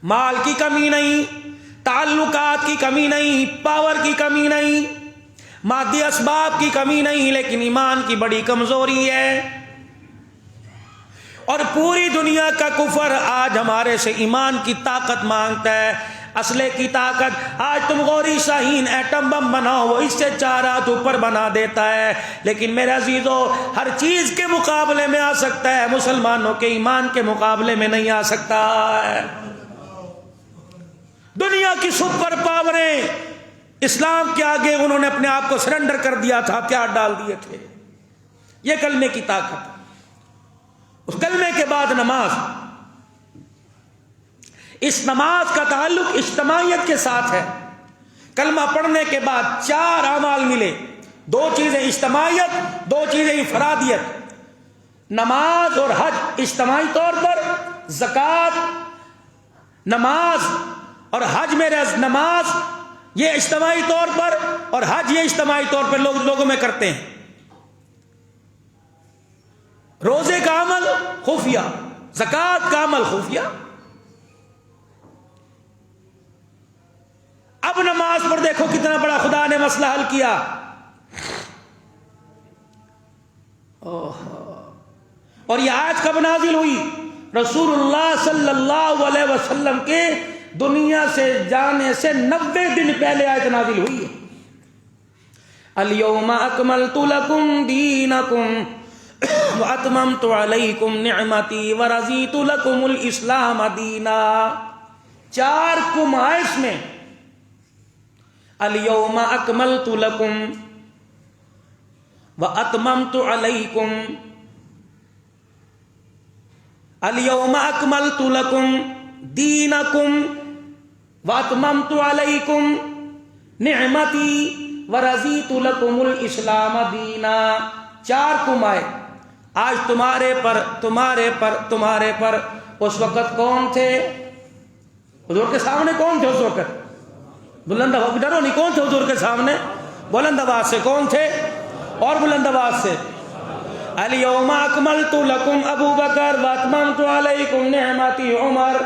مال کی کمی نہیں، تعلقات کی کمی نہیں، پاور کی کمی نہیں، مادی اسباب کی کمی نہیں، لیکن ایمان کی بڑی کمزوری ہے۔ اور پوری دنیا کا کفر آج ہمارے سے ایمان کی طاقت مانگتا ہے، اسلحے کی طاقت۔ آج تم غوری شاہین ایٹم بم بناؤ، وہ اس سے 4 ہاتھ اوپر بنا دیتا ہے، لیکن میرے عزیزو ہر چیز کے مقابلے میں آ سکتا ہے، مسلمانوں کے ایمان کے مقابلے میں نہیں آ سکتا ہے۔ دنیا کی سپر پاوریں اسلام کے آگے انہوں نے اپنے آپ کو سرنڈر کر دیا تھا، ہتھیار ڈال دیے تھے۔ یہ کلمے کی طاقت۔ اس کلمے کے بعد نماز، اس نماز کا تعلق اجتماعیت کے ساتھ ہے۔ کلمہ پڑھنے کے بعد 4 اعمال ملے، 2 چیزیں اجتماعیت، 2 چیزیں انفرادیت۔ نماز اور حج اجتماعی طور پر، زکوٰۃ، نماز اور حج نماز یہ اجتماعی طور پر اور حج یہ اجتماعی طور پر لوگوں میں کرتے ہیں۔ روزے کا عمل خفیہ، زکوٰۃ کا عمل خفیہ۔ اب نماز پر دیکھو کتنا بڑا خدا نے مسئلہ حل کیا۔ اور یہ آیت کب نازل ہوئی؟ رسول اللہ صلی اللہ علیہ وسلم کے دنیا سے جانے سے 90 دن پہلے آیت نازل ہوئی ہے۔ الیوم اکملت لکم دینکم واتممت علیکم نعمتی ورضیت لکم الاسلام دینا۔ 4 کمائش میں الیوم اکملت لکم واتممت علیکم، الیوم اکملت لکم دینکم واتممت علیکم نعمتی ورضیت لکم الاسلام دینا۔ 4 کمائے آج تمہارے پر۔ اس وقت کون تھے؟ حضور کے سامنے کون تھے اس وقت؟ بلند آواز، ڈرو نہیں، کون تھے حضور کے سامنے؟ بلند آواز سے کون تھے؟ اور بلند آواز سے۔ الیوم اکملت لکم ابو بکر واتممت علیکم نعمتی عمر۔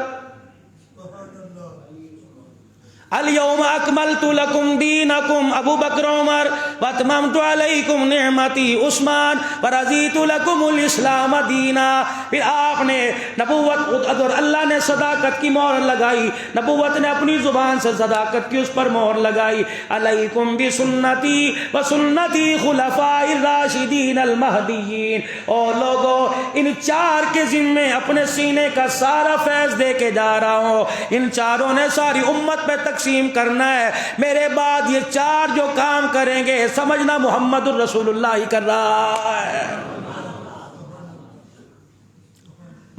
الیوم اکملت لکم دینکم ابو بکر عمر واتممت علیکم نعمتی عثمان ورضیت لکم الاسلام دینا. پھر آپ نے نبوت اور اللہ نے صداقت کی مہر لگائی، نبوت نے اپنی زبان سے صداقت کی اس پر مہر لگائی. علیکم بسنتی وسنتی خلفاء الراشدین المہدیین. اور لوگوں ان چار کے ذمے اپنے سینے کا سارا فیض دے کے جا رہا ہوں. ان چاروں نے ساری امت پہ تقسیم کرنا ہے. میرے بعد یہ چار جو کام کریں گے سمجھنا محمد الرسول اللہ ہی کر رہا ہے.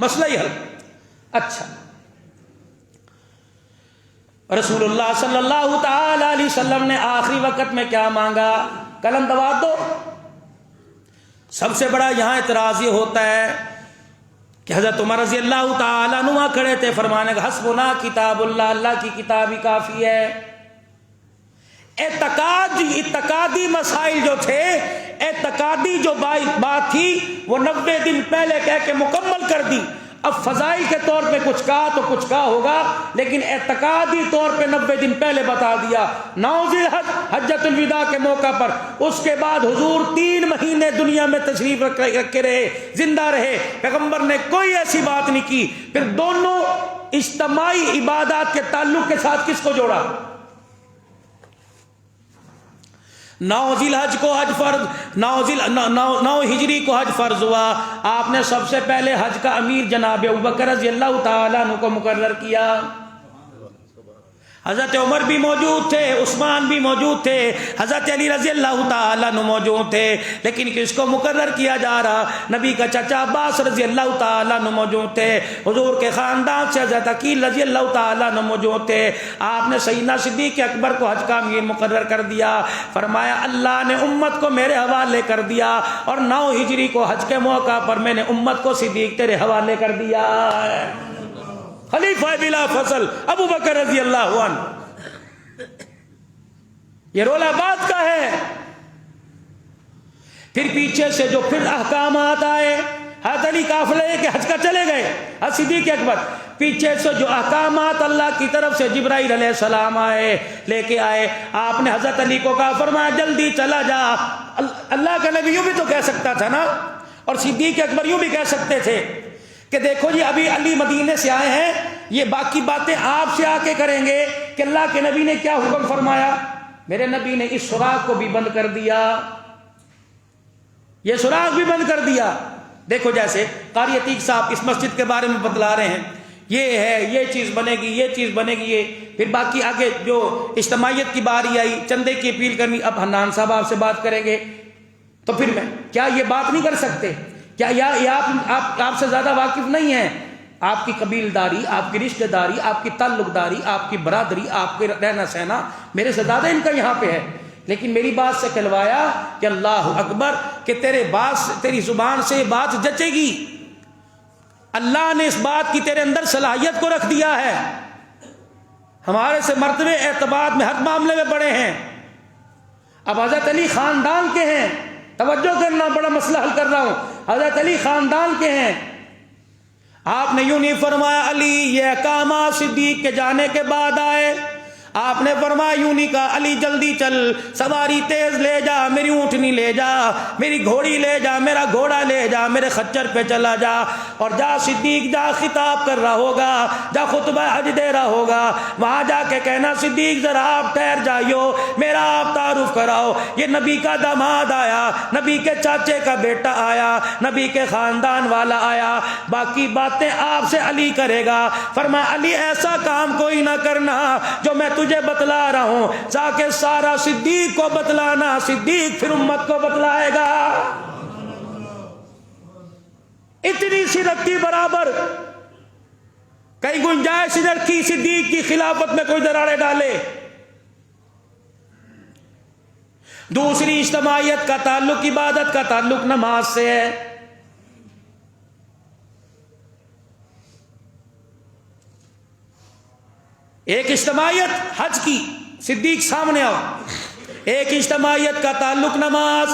مسئلہ ہی حل. اچھا، رسول اللہ صلی اللہ تعالی علیہ وسلم نے آخری وقت میں کیا مانگا؟ قلم دبا دو. سب سے بڑا یہاں اعتراض یہ ہوتا ہے کہ حضرت عمر رضی اللہ تعالیٰ عنہ کھڑے تھے فرمانے کا حسبنا کتاب اللہ، اللہ کی کتاب ہی کافی ہے. اعتقادی مسائل جو تھے، اعتقادی جو بات تھی وہ 90 دن پہلے کہہ کے مکمل کر دی. اب فضائل کے طور پہ کچھ کہا تو کچھ کہا ہوگا، لیکن اعتقادی طور پہ 90 دن پہلے بتا دیا. 9 ذی الحج حجۃ الوداع کے موقع پر، اس کے بعد حضور 3 مہینے دنیا میں تشریف رکھے رہے، زندہ رہے، پیغمبر نے کوئی ایسی بات نہیں کی. پھر دونوں اجتماعی عبادات کے تعلق کے ساتھ کس کو جوڑا؟ 9 ذی الحج کو حج فرض، 9 ہجری کو حج فرض ہوا. آپ نے سب سے پہلے حج کا امیر جناب ابوبکر رضی اللہ تعالیٰ عنہ کو مقرر کیا. حضرت عمر بھی موجود تھے، عثمان بھی موجود تھے، حضرت علی رضی اللہ تعالیٰ عنہ موجود تھے. لیکن کس کو مقرر کیا جا رہا؟ نبی کا چچا عباس رضی اللہ تعالیٰ عنہ موجود تھے. حضور کے خاندان سے حضرت عقیل رضی اللہ تعالیٰ عنہ موجود تھے. آپ نے سیدنا صدیق اکبر کو حج کا امیر مقرر کر دیا. فرمایا اللہ نے امت کو میرے حوالے کر دیا، اور 9 ہجری کو حج کے موقع پر میں نے امت کو صدیق تیرے حوالے کر دیا. خلیفہ بلا فصل ابو بکر رضی اللہ عنہ. یہ رولا بات کا ہے. پھر پیچھے سے جو پھر احکامات آئے، حضرت علی قافلے کے حج کا چلے گئے، حضرت صدیق اکبر. پیچھے سے جو احکامات اللہ کی طرف سے جبرائیل علیہ السلام آئے، لے کے آئے، آپ نے حضرت علی کو کہا، فرمایا جلدی چلا جا. اللہ کا نبی یوں بھی تو کہہ سکتا تھا نا، اور صدیق اکبر یوں بھی کہہ سکتے تھے کہ دیکھو جی ابھی علی مدینے سے آئے ہیں، یہ باقی باتیں آپ سے آ کے کریں گے کہ اللہ کے نبی نے کیا حکم فرمایا. میرے نبی نے اس سراغ کو بھی بند کر دیا، یہ سراغ بھی بند کر دیا. دیکھو جیسے قاری عتیق صاحب اس مسجد کے بارے میں بتلا رہے ہیں، یہ ہے، یہ چیز بنے گی، یہ چیز بنے گی، یہ پھر باقی آگے جو اجتماعیت کی باری آئی، چندے کی اپیل کرنی. اب حنان صاحب آپ سے بات کریں گے تو پھر میں کیا یہ بات نہیں کر سکتے؟ کیا یہ آپ سے زیادہ واقف نہیں ہیں؟ آپ کی قبیلداری، آپ کی رشتہ داری، آپ کی تعلق داری، آپ کی برادری، آپ کے رہنا سہنا میرے سے زیادہ ان کا یہاں پہ ہے. لیکن میری بات سے کہلوایا کہ اللہ اکبر، کہ تیری زبان سے یہ بات جچے گی. اللہ نے اس بات کی تیرے اندر صلاحیت کو رکھ دیا ہے. ہمارے سے مرتبے اعتبار میں ہر معاملے میں بڑے ہیں. اب حضرت علی خاندان کے ہیں، توجہ کرنا، بڑا مسئلہ حل کر رہا ہوں. حضرت علی خاندان کے ہیں. آپ نے یوں نہیں فرمایا علی یہ احکامات صدیق کے جانے کے بعد آئے. آپ نے فرمایا یوں نہیں کہا علی جلدی چل، سواری تیز لے جا، میری اونٹنی لے جا، میری گھوڑی لے جا، میرا گھوڑا لے جا، میرے خچر پہ چلا جا، اور جا صدیق جا خطاب کر رہا ہوگا، جا خطبہ حج دے رہا ہوگا، وہاں جا کے کہنا صدیق ذرا آپ ٹھہر جائیو، میرا آپ تعارف کراؤ، یہ نبی کا داماد آیا، نبی کے چاچے کا بیٹا آیا، نبی کے خاندان والا آیا، باقی باتیں آپ سے علی کرے گا. فرمایا علی ایسا کام کوئی نہ کرنا جو میں تجھے بتلا رہا ہوں، جا کے سارا صدیق کو بتلانا، صدیق پھر امت کو بتلائے گا. اتنی سی رکھی برابر، کئی گنجائش رکھی صدیق کی خلافت میں کوئی دراڑے ڈالے. دوسری اجتماعیت کا تعلق، عبادت کا تعلق نماز سے ہے. ایک اجتماعیت حج کی، صدیق سامنے آؤ. ایک اجتماعیت کا تعلق نماز.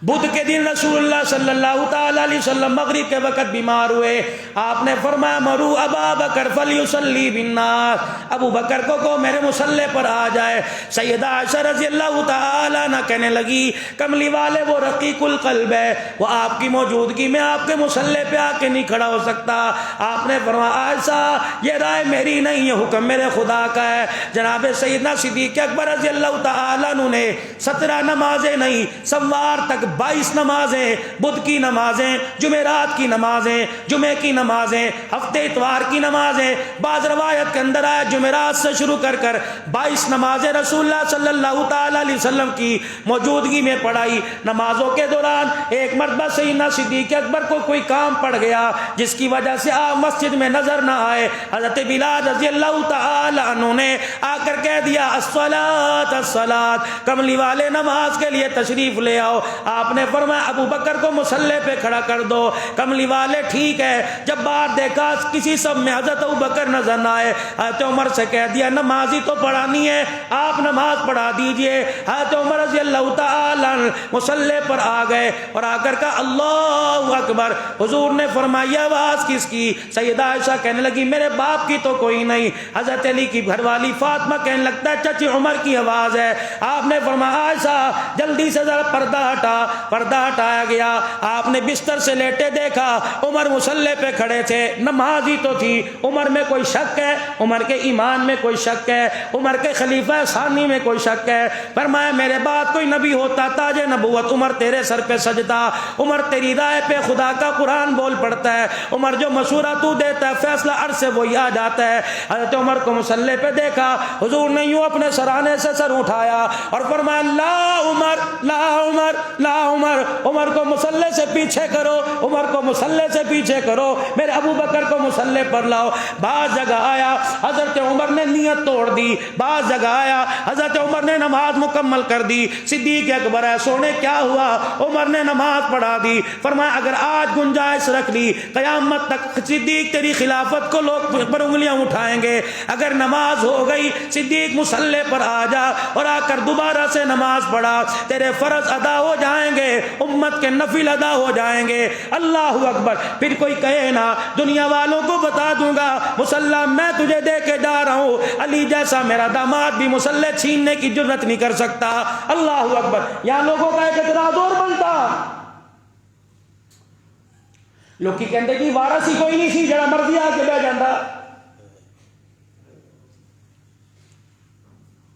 بدھ کے دن رسول اللہ صلی اللہ تعالی علیہ وسلم مغرب کے وقت بیمار ہوئے. آپ نے فرمایا مرو ابا بکر فلیصلی بالناس، ابو بکر کو میرے مصلی پر آ جائے. سیدہ عائشہ رضی اللہ تعالی عنہ کہنے لگی کملی والے وہ رقیق القلب ہے، وہ آپ کی موجودگی میں آپ کے مصلی پہ آ کے نہیں کھڑا ہو سکتا. آپ نے فرمایا عائشہ یہ رائے میری نہیں، یہ حکم میرے خدا کا ہے. جناب سیدنا صدیق اکبر رضی اللہ تعالی عنہ نے 17 نمازیں نہیں، سوار تک 22 نمازیں، بدھ کی نمازیں، جمعرات کی نمازیں، جمعے کی نمازیں، ہفتے اتوار کی نمازیں، بعض روایت کے اندر آیا جمعرات سے شروع کر 22 نمازیں رسول اللہ صلی اللہ تعالی علیہ وسلم کی موجودگی میں پڑھائی. نمازوں کے دوران ایک مرتبہ سیدنا صدیق اکبر کو کوئی کام پڑ گیا جس کی وجہ سے آپ مسجد میں نظر نہ آئے. حضرت بلال رضی اللہ تعالی عنہ نے آ کر کہہ دیا الصلاۃ الصلاۃ، کملی والے نماز کے لیے تشریف لے آؤ. آپ نے فرمایا ابو بکر کو مصلی پہ کھڑا کر دو. کملی والے ٹھیک ہے. جب باہر دیکھا کسی سب میں حضرت ابو بکر نظر نہ آئے، حضرت عمر سے کہہ دیا نماز ہی تو پڑھانی ہے، آپ نماز پڑھا دیجئے. حضرت عمر رضی اللہ تعالی عنہ مصلی پر آ گئے اور آ کر کہا اللہ اکبر. حضور نے فرمایا آواز کس کی؟ سیدہ عائشہ کہنے لگی میرے باپ کی تو کوئی نہیں. حضرت علی کی گھر والی فاطمہ کہنے لگتا ہے چچی عمر کی آواز ہے. آپ نے فرمایا عائشہ جلدی سے ذرا پردہ ہٹا. پردہ ہٹایا گیا. آپ نے بستر سے لیٹے دیکھا عمر مصلی پہ کھڑے تھے، نماز ہی تو تھی. عمر میں کوئی شک ہے؟ عمر کے ایمان میں کوئی شک ہے؟ عمر کے خلیفہ ثانی میں کوئی شک ہے؟ فرمایا میرے بعد کوئی نبی ہوتا تاج نبوت عمر تیرے سر پہ سجدہ. عمر تیری رائے پہ خدا کا قرآن بول پڑتا ہے. عمر جو مشورہ تو دیتا ہے فیصلہ عرض سے وہی آ جاتا ہے. حضرت عمر کو مصلی پہ دیکھا، حضور نے یوں اپنے سرانے سے سر اٹھایا اور فرمایا لا عمر لا عمر لا عمر. عمر کو مصلی سے پیچھے کرو، عمر کو مصلی سے پیچھے کرو، میرے ابو بکر کو مصلی پر لاؤ. بعض جگہ آیا حضرت عمر نے نیت توڑ دی، بعض جگہ آیا حضرت عمر نے نماز مکمل کر دی. صدیق اکبر ہے سونے کیا ہوا؟ عمر نے نماز پڑھا دی. فرمایا اگر آج گنجائش رکھ لی قیامت تک صدیق تیری خلافت کو لوگ پر انگلیاں اٹھائیں گے. اگر نماز ہو گئی صدیق مصلی پر آ جا اور آ کر دوبارہ سے نماز پڑھا، تیرے فرض ادا ہو جائیں گے، امت کے نفل ادا ہو جائیں گے. اللہ اکبر. پھر کوئی کہے نا دنیا والوں کو بتا دوں گا مصلی میں تجھے دے کے جا رہا ہوں، علی جیسا میرا داماد بھی مصلی چھیننے کی جرت نہیں کر سکتا. اللہ اکبر. یہاں لوگوں کا ایک اعتراض اور بنتا، لوگ کی کہتے کہ وارث ہی کوئی نہیں سی جڑا مرضی آ کے بہ جاندہ.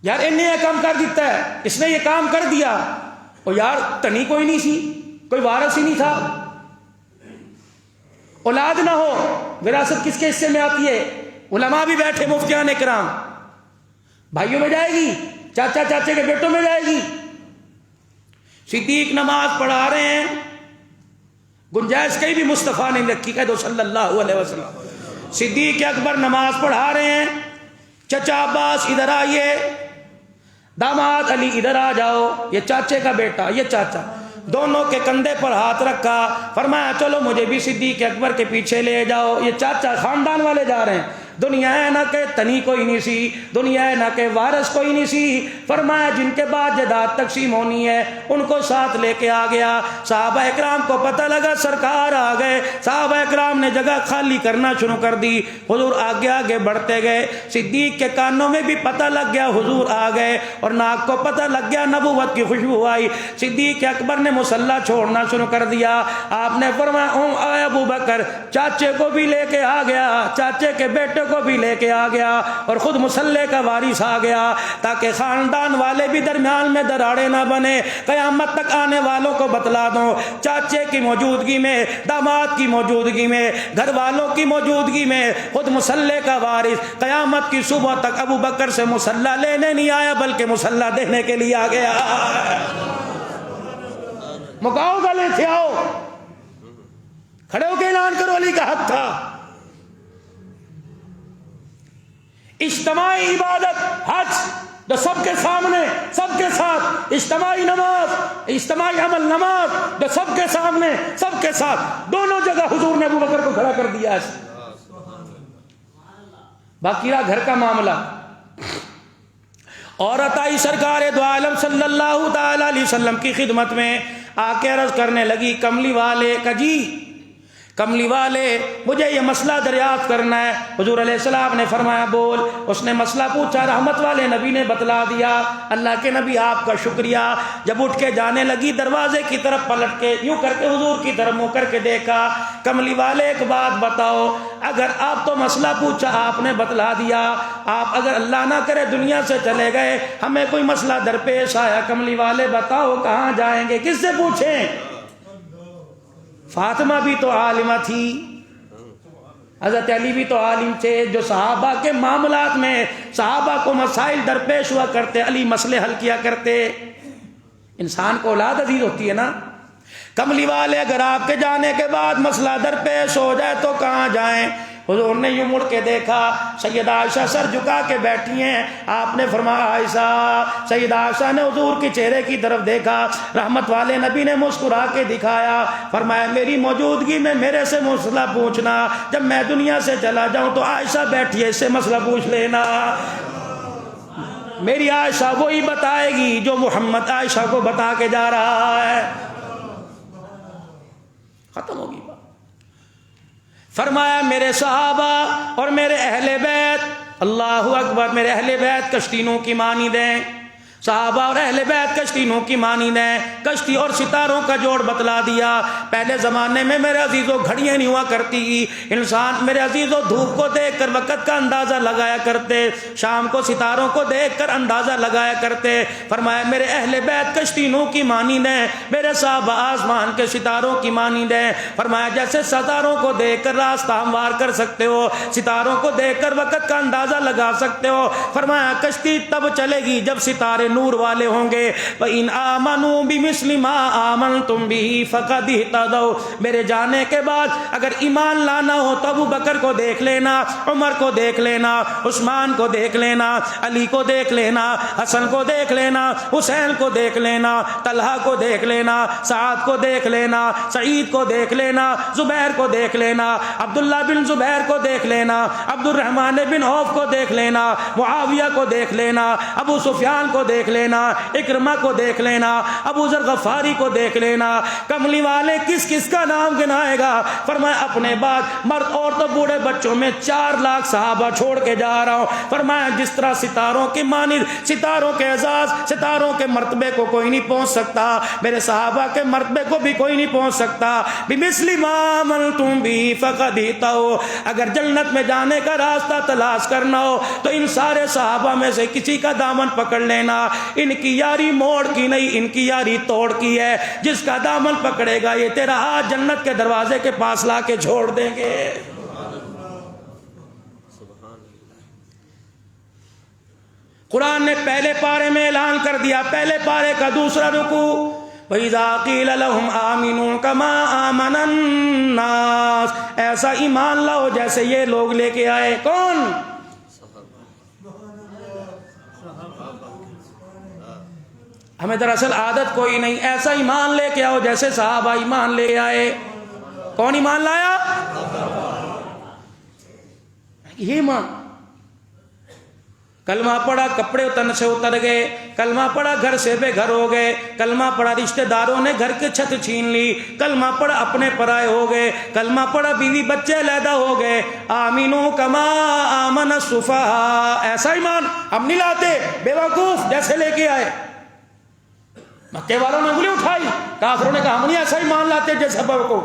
یار انہیں یہ کام کر دیتا ہے، اس نے یہ کام کر دیا، اور یار تنی کوئی نہیں سی، کوئی وارث ہی نہیں تھا. اولاد نہ ہو وراثت کس کے حصے میں آتی ہے؟ علماء بھی بیٹھے مفتیان کرام، بھائیوں میں جائے گی، چاچا چاچے کے بیٹوں میں جائے گی. صدیق نماز پڑھا رہے ہیں، گنجائش کہیں بھی مصطفیٰ نے رکھی، کہہ دو صلی اللہ علیہ وسلم. صدیق اکبر نماز پڑھا رہے ہیں، چچا عباس ادھر آئیے، داماد علی ادھر آ جاؤ، یہ چاچے کا بیٹا، یہ چاچا، دونوں کے کندھے پر ہاتھ رکھا. فرمایا چلو مجھے بھی صدیق اکبر کے پیچھے لے جاؤ. یہ چاچا خاندان والے جا رہے ہیں. دنیا ہے نہ کہ تنی کوئی نہیں سی، دنیا ہے نہ کہ وارث کوئی نہیں سی. فرمایا جن کے بعد جائیداد تقسیم ہونی ہے ان کو ساتھ لے کے آ گیا. صحابہ اکرام کو پتہ لگا سرکار آ گئے. صحابہ اکرام نے جگہ خالی کرنا شروع کر دی. حضور آگے آگے بڑھتے گئے. صدیق کے کانوں میں بھی پتہ لگ گیا حضور آ گئے، اور ناک کو پتہ لگ گیا نبوت کی خوشبو آئی. صدیق اکبر نے مصلی چھوڑنا شروع کر دیا. آپ نے فرمایا اے ابو بکر، چاچے کو بھی لے کے آ گیا، چاچے کے بیٹے کو بھی لے کے آ گیا، اور خود مصلی کا وارث آ گیا، تاکہ خاندان والے بھی درمیان میں دراڑیں نہ بنے. قیامت تک آنے والوں کو بتلا دو چاچے کی موجودگی میں، داماد کی موجودگی میں، گھر والوں کی موجودگی میں خود مصلی کا وارث قیامت کی صبح تک ابو بکر سے مصلی لینے نہیں آیا بلکہ مصلی دینے کے لیے آ گیا. مکاؤ گلے تھے، آؤ کھڑے ہو کے اعلان کرو علی کا حق تھا. اجتماعی عبادت حج جو سب کے سامنے، سب کے ساتھ، اجتماعی نماز، اجتماعی عمل نماز جو سب کے سامنے، سب کے ساتھ، دونوں جگہ حضور نے ابو بکر کو کھڑا کر دیا. باقی رہا گھر کا معاملہ. عورت آئی سرکار دو عالم صلی اللہ تعالی علیہ وسلم کی خدمت میں. آ کے عرض کرنے لگی کملی والے کا جی کملی والے مجھے یہ مسئلہ دریافت کرنا ہے. حضور علیہ السلام نے فرمایا بول. اس نے مسئلہ پوچھا, رحمت والے نبی نے بتلا دیا. اللہ کے نبی آپ کا شکریہ. جب اٹھ کے جانے لگی دروازے کی طرف پلٹ کے یوں کر کے حضور کی طرف منہ کر کے دیکھا. کملی والے ایک بات بتاؤ, اگر آپ تو مسئلہ پوچھا آپ نے بتلا دیا, آپ اگر اللہ نہ کرے دنیا سے چلے گئے, ہمیں کوئی مسئلہ درپیش آیا, کملی والے بتاؤ کہاں جائیں گے, کس سے پوچھیں؟ فاطمہ بھی تو عالمہ تھی, حضرت علی بھی تو عالم تھے, جو صحابہ کے معاملات میں صحابہ کو مسائل درپیش ہوا کرتے, علی مسئلے حل کیا کرتے. انسان کو اولاد عزیز ہوتی ہے نا. کملی والے اگر آپ کے جانے کے بعد مسئلہ درپیش ہو جائے تو کہاں جائیں؟ حضور نے یوں مڑ کے دیکھا, سیدہ عائشہ سر جھکا کے بیٹھی ہیں. آپ نے فرمایا عائشہ. سیدہ عائشہ نے حضور کے چہرے کی طرف دیکھا, رحمت والے نبی نے مسکرا کے دکھایا, فرمایا میری موجودگی میں میرے سے مسئلہ پوچھنا, جب میں دنیا سے چلا جاؤں تو عائشہ بیٹھی ہے, اس سے مسئلہ پوچھ لینا. میری عائشہ وہی بتائے گی جو محمد عائشہ کو بتا کے جا رہا ہے. ختم ہوگی بات. فرمایا میرے صحابہ اور میرے اہل بیت, اللہ اکبر, میرے اہل بیت کشتینوں کی مانی دیں. صحابہ اور اہل بیت کشتینوں کی مانی دیں. کشتی اور ستاروں کا جوڑ بتلا دیا. پہلے زمانے میں میرے عزیزوں گھڑیاں نہیں ہوا کرتی, انسان میرے عزیزوں دھوپ کو دیکھ کر وقت کا اندازہ لگایا کرتے, شام کو ستاروں کو دیکھ کر اندازہ لگایا کرتے. فرمایا میرے اہل بیت کشتینوں کی مانی دیں, میرے صحابہ آسمان کے ستاروں کی مانی دیں. فرمایا جیسے ستاروں کو دیکھ کر راستہ ہموار کر سکتے ہو, ستاروں کو دیکھ کر وقت کا اندازہ لگا سکتے ہو, فرمایا کشتی تب چلے گی جب ستارے نور والے ہوں گے. وَإِنْ آمَنُوا بِمِثْلِ مَا آمَنْتُمْ بِهِ فَقَدِ اهْتَدَوْا. میرے جانے کے بعد اگر ایمان لانا ہو تو ابو بکر کو دیکھ لینا, عمر کو دیکھ لینا, عثمان کو دیکھ لینا, علی کو دیکھ لینا, حسن کو دیکھ لینا, حسین کو دیکھ لینا, طلحہ کو دیکھ لینا, سعد کو دیکھ لینا, سعید کو دیکھ لینا, زبیر کو دیکھ لینا, عبداللہ بن زبیر کو دیکھ لینا, عبد الرحمن بن عوف کو دیکھ لینا, معاویہ کو دیکھ لینا, ابو سفیان کو دیکھ لینا, اکرمہ کو دیکھ لینا, ابو ذر غفاری کو دیکھ لینا. کملی والے کس کس کا نام گنائے گا؟ فرمایا اپنے بعد مرد عورتوں بوڑھے بچوں میں 4 لاکھ صحابہ چھوڑ کے جا رہا ہوں. فرمایا جس طرح ستاروں کی مانند, ستاروں کے اعزاز, ستاروں کے مرتبے کو کوئی نہیں پہنچ سکتا, میرے صحابہ کے مرتبے کو بھی کوئی نہیں پہنچ سکتا. بِمِثْلِ مَا آمَنْتُمْ بِهِ فَقَدِ اهْتَدَوْا. اگر جنت میں جانے کا راستہ تلاش کرنا ہو تو ان سارے صحابہ میں سے کسی کا دامن پکڑ لینا. ان کی یاری موڑ کی نہیں, ان کی یاری توڑ کی ہے. جس کا دامن پکڑے گا یہ تیرا ہاتھ جنت کے دروازے کے پاس لا کے چھوڑ دیں گے. قرآن نے پہلے پارے میں اعلان کر دیا, پہلے پارے کا دوسرا رکوع, وَإِذَا قِيلَ لَهُمْ آمِنُوا كَمَا آمَنَ النَّاسُ. ایسا ایمان لاؤ جیسے یہ لوگ لے کے آئے. کون؟ ہمیں دراصل عادت کوئی نہیں, ایسا ایمان لے کے آؤ جیسے صحابہ ایمان لے آئے. کون ایمان لایا؟ یہ ایمان. کلمہ پڑھا کپڑے تن سے اتر گئے, کلمہ پڑھا گھر سے بے گھر ہو گئے, کلمہ پڑھا رشتہ داروں نے گھر کے چھت چھین لی, کلمہ پڑھا اپنے پرائے ہو گئے, کلمہ پڑھا بیوی بچے علیحدہ ہو گئے. آمینو کما آمن السفہاء. ایسا ایمان ہم نہیں لاتے, بیوقوف جیسے لے کے آئے. مکے والوں نے انگلی اٹھائی, کافروں نے کہا ہم نہیں ایسا ایمان لاتے جیسے بیوقوف.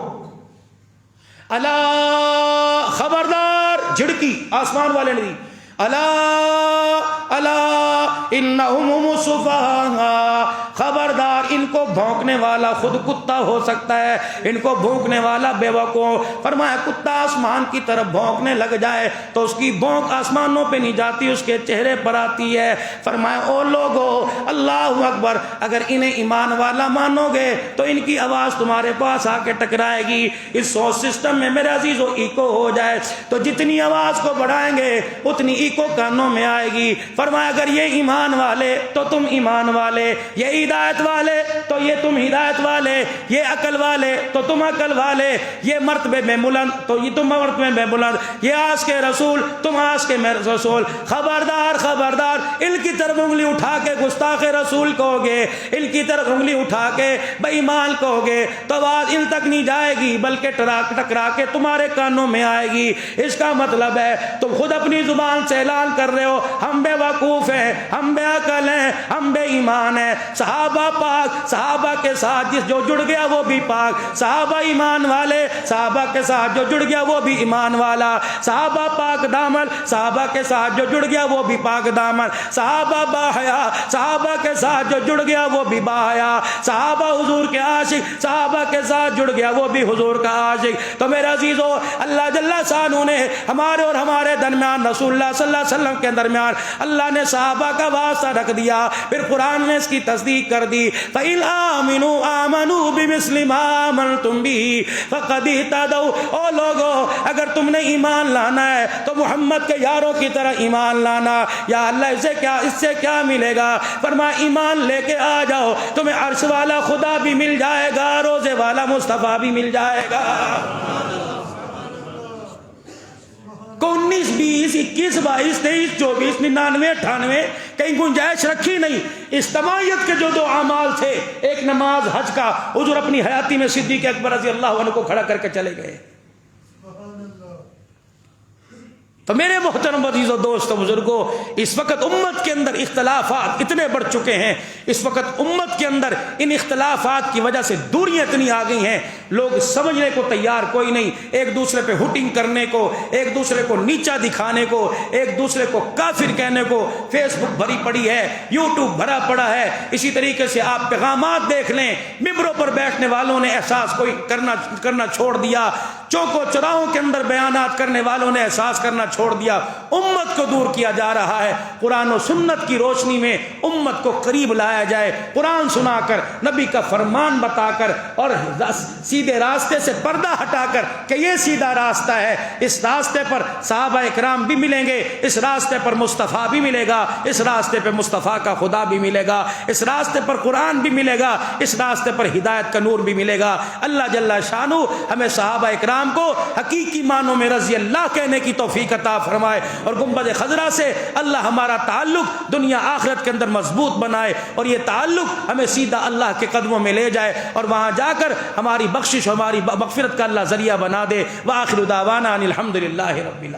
اللہ خبردار, جھڑکی آسمان والے نے دی, اللہ اللہ انہم هم السفہاء. خبردار, ان کو بھونکنے والا خود کتا ہو سکتا ہے, ان کو بھونکنے والا بیوقوف. فرمایا کتا آسمان کی طرف بھونکنے لگ جائے تو اس کی بھونک آسمانوں پہ نہیں جاتی, اس کے چہرے پر آتی ہے. فرمایا او لوگو, اللہ اکبر, اگر انہیں ایمان والا مانو گے تو ان کی آواز تمہارے پاس آ کے ٹکرائے گی. اس سوچ سسٹم میں میرے عزیزو ایکو ہو جائے تو جتنی آواز کو بڑھائیں گے اتنی ایکو کانوں میں آئے گی. فرمایا اگر یہ ایمان والے تو تم ایمان والے، یہ ہدایت والے تو یہ تم ہدایت والے، یہ عقل والے تو تم عقل والے، یہ مرتبے میں بلند تو یہ تم مرتبے میں بلند، یہ آس کے رسول تم آس کے میں رسول۔ خبردار خبردار، ان کی طرف انگلی اٹھا کے گستاخ رسول کہو گے، ان کی طرف انگلی اٹھا کے بے ایمان کہو گے تو آواز ان تک نہیں جائے گی بلکہ ٹکرا کے تمہارے کانوں میں آئے گی۔ اس کا مطلب ہے تم خود اپنی زبان سے اعلان کر رہے ہو ہم بے وقوف ہیں، ہم بے عقل ہیں، ہم بے ایمان ہیں۔ صحابہ پاک، صحابہ کے ساتھ جو جڑ گیا وہ بھی پاک، صحابہ ایمان والے، صحابہ کے ساتھ جو جڑ گیا وہ بھی ایمان والا، صحابہ پاک دامن، صحابہ کے ساتھ جو جڑ گیا وہ بھی پاک دامن، صحابہ باحیا، صحابہ کے ساتھ جو جڑ گیا وہ بھی باحیا، صحابہ حضور کے عاشق، صحابہ کے ساتھ جڑ گیا وہ بھی حضور کا عاشق۔ تو میرے عزیزو، اللہ جل شانہ نے ہمارے اور ہمارے درمیان، رسول اللہ صلی اللہ علیہ وسلم کے درمیان اللہ نے صحابہ کا واسطہ رکھ دیا، پھر قرآن نے اس کی تصدیق کر دی۔ فَإِنْ آمِنُوا آمَنُوا بِمِثْلِ مَا آمَنْتُمْ بِهِ فَقَدِ اهْتَدَوْا۔ او لوگو، اگر تم نے ایمان لانا ہے تو محمد کے یاروں کی طرح ایمان لانا۔ یا اللہ اس سے کیا ملے گا؟ فرمایا ایمان لے کے آ جاؤ، تمہیں عرش والا خدا بھی مل جائے گا، روزے والا مصطفیٰ بھی مل جائے گا۔ 19 20 21 22 23 24 99 98 کہیں گنجائش رکھی نہیں۔ اجتماعیت کے جو دو اعمال تھے، ایک نماز، حج کا، حضور اپنی حیاتی میں صدیق اکبر رضی اللہ عنہ کو کھڑا کر کے چلے گئے۔ تو میرے محترم عزیزو، دوستو، بزرگو، اس وقت امت کے اندر اختلافات اتنے بڑھ چکے ہیں، اس وقت امت کے اندر ان اختلافات کی وجہ سے دوریاں اتنی آ گئی ہیں، لوگ سمجھنے کو تیار کوئی نہیں، ایک دوسرے پہ ہوٹنگ کرنے کو، ایک دوسرے کو نیچا دکھانے کو، ایک دوسرے کو کافر کہنے کو۔ فیس بک بھری پڑی ہے، یوٹیوب بھرا پڑا ہے۔ اسی طریقے سے آپ پیغامات دیکھ لیں، ممبروں پر بیٹھنے والوں نے احساس کوئی کرنا چھوڑ دیا، چوکوں چوراہوں کے اندر بیانات کرنے والوں نے احساس کرنا چھوڑ دیا۔ امت کو دور کیا جا رہا ہے۔ قرآن و سنت کی روشنی میں امت کو قریب لایا جائے، قرآن سنا کر، نبی کا فرمان بتا کر، اور سیدھے راستے سے پردہ ہٹا کر کہ یہ سیدھا راستہ ہے، اس راستے پر صحابہ اکرام بھی ملیں گے، اس راستے پر مصطفیٰ بھی ملے گا، اس راستے پہ مصطفیٰ کا خدا بھی ملے گا، اس راستے پر قرآن بھی ملے گا، اس راستے پر ہدایت کا نور بھی ملے گا۔ اللہ جل شانہ ہمیں صحابہ اکرام کو حقیقی معنوں میں رضی اللہ کہنے کی توفیق عطا فرمائے، اور گنبد خضرا سے اللہ ہمارا تعلق دنیا آخرت کے اندر مضبوط بنائے، اور یہ تعلق ہمیں سیدھا اللہ کے قدموں میں لے جائے، اور وہاں جا کر ہماری بخشش، ہماری مغفرت کا اللہ ذریعہ بنا دے۔ وآخر دعوانا ان الحمد للہ رب العالمین۔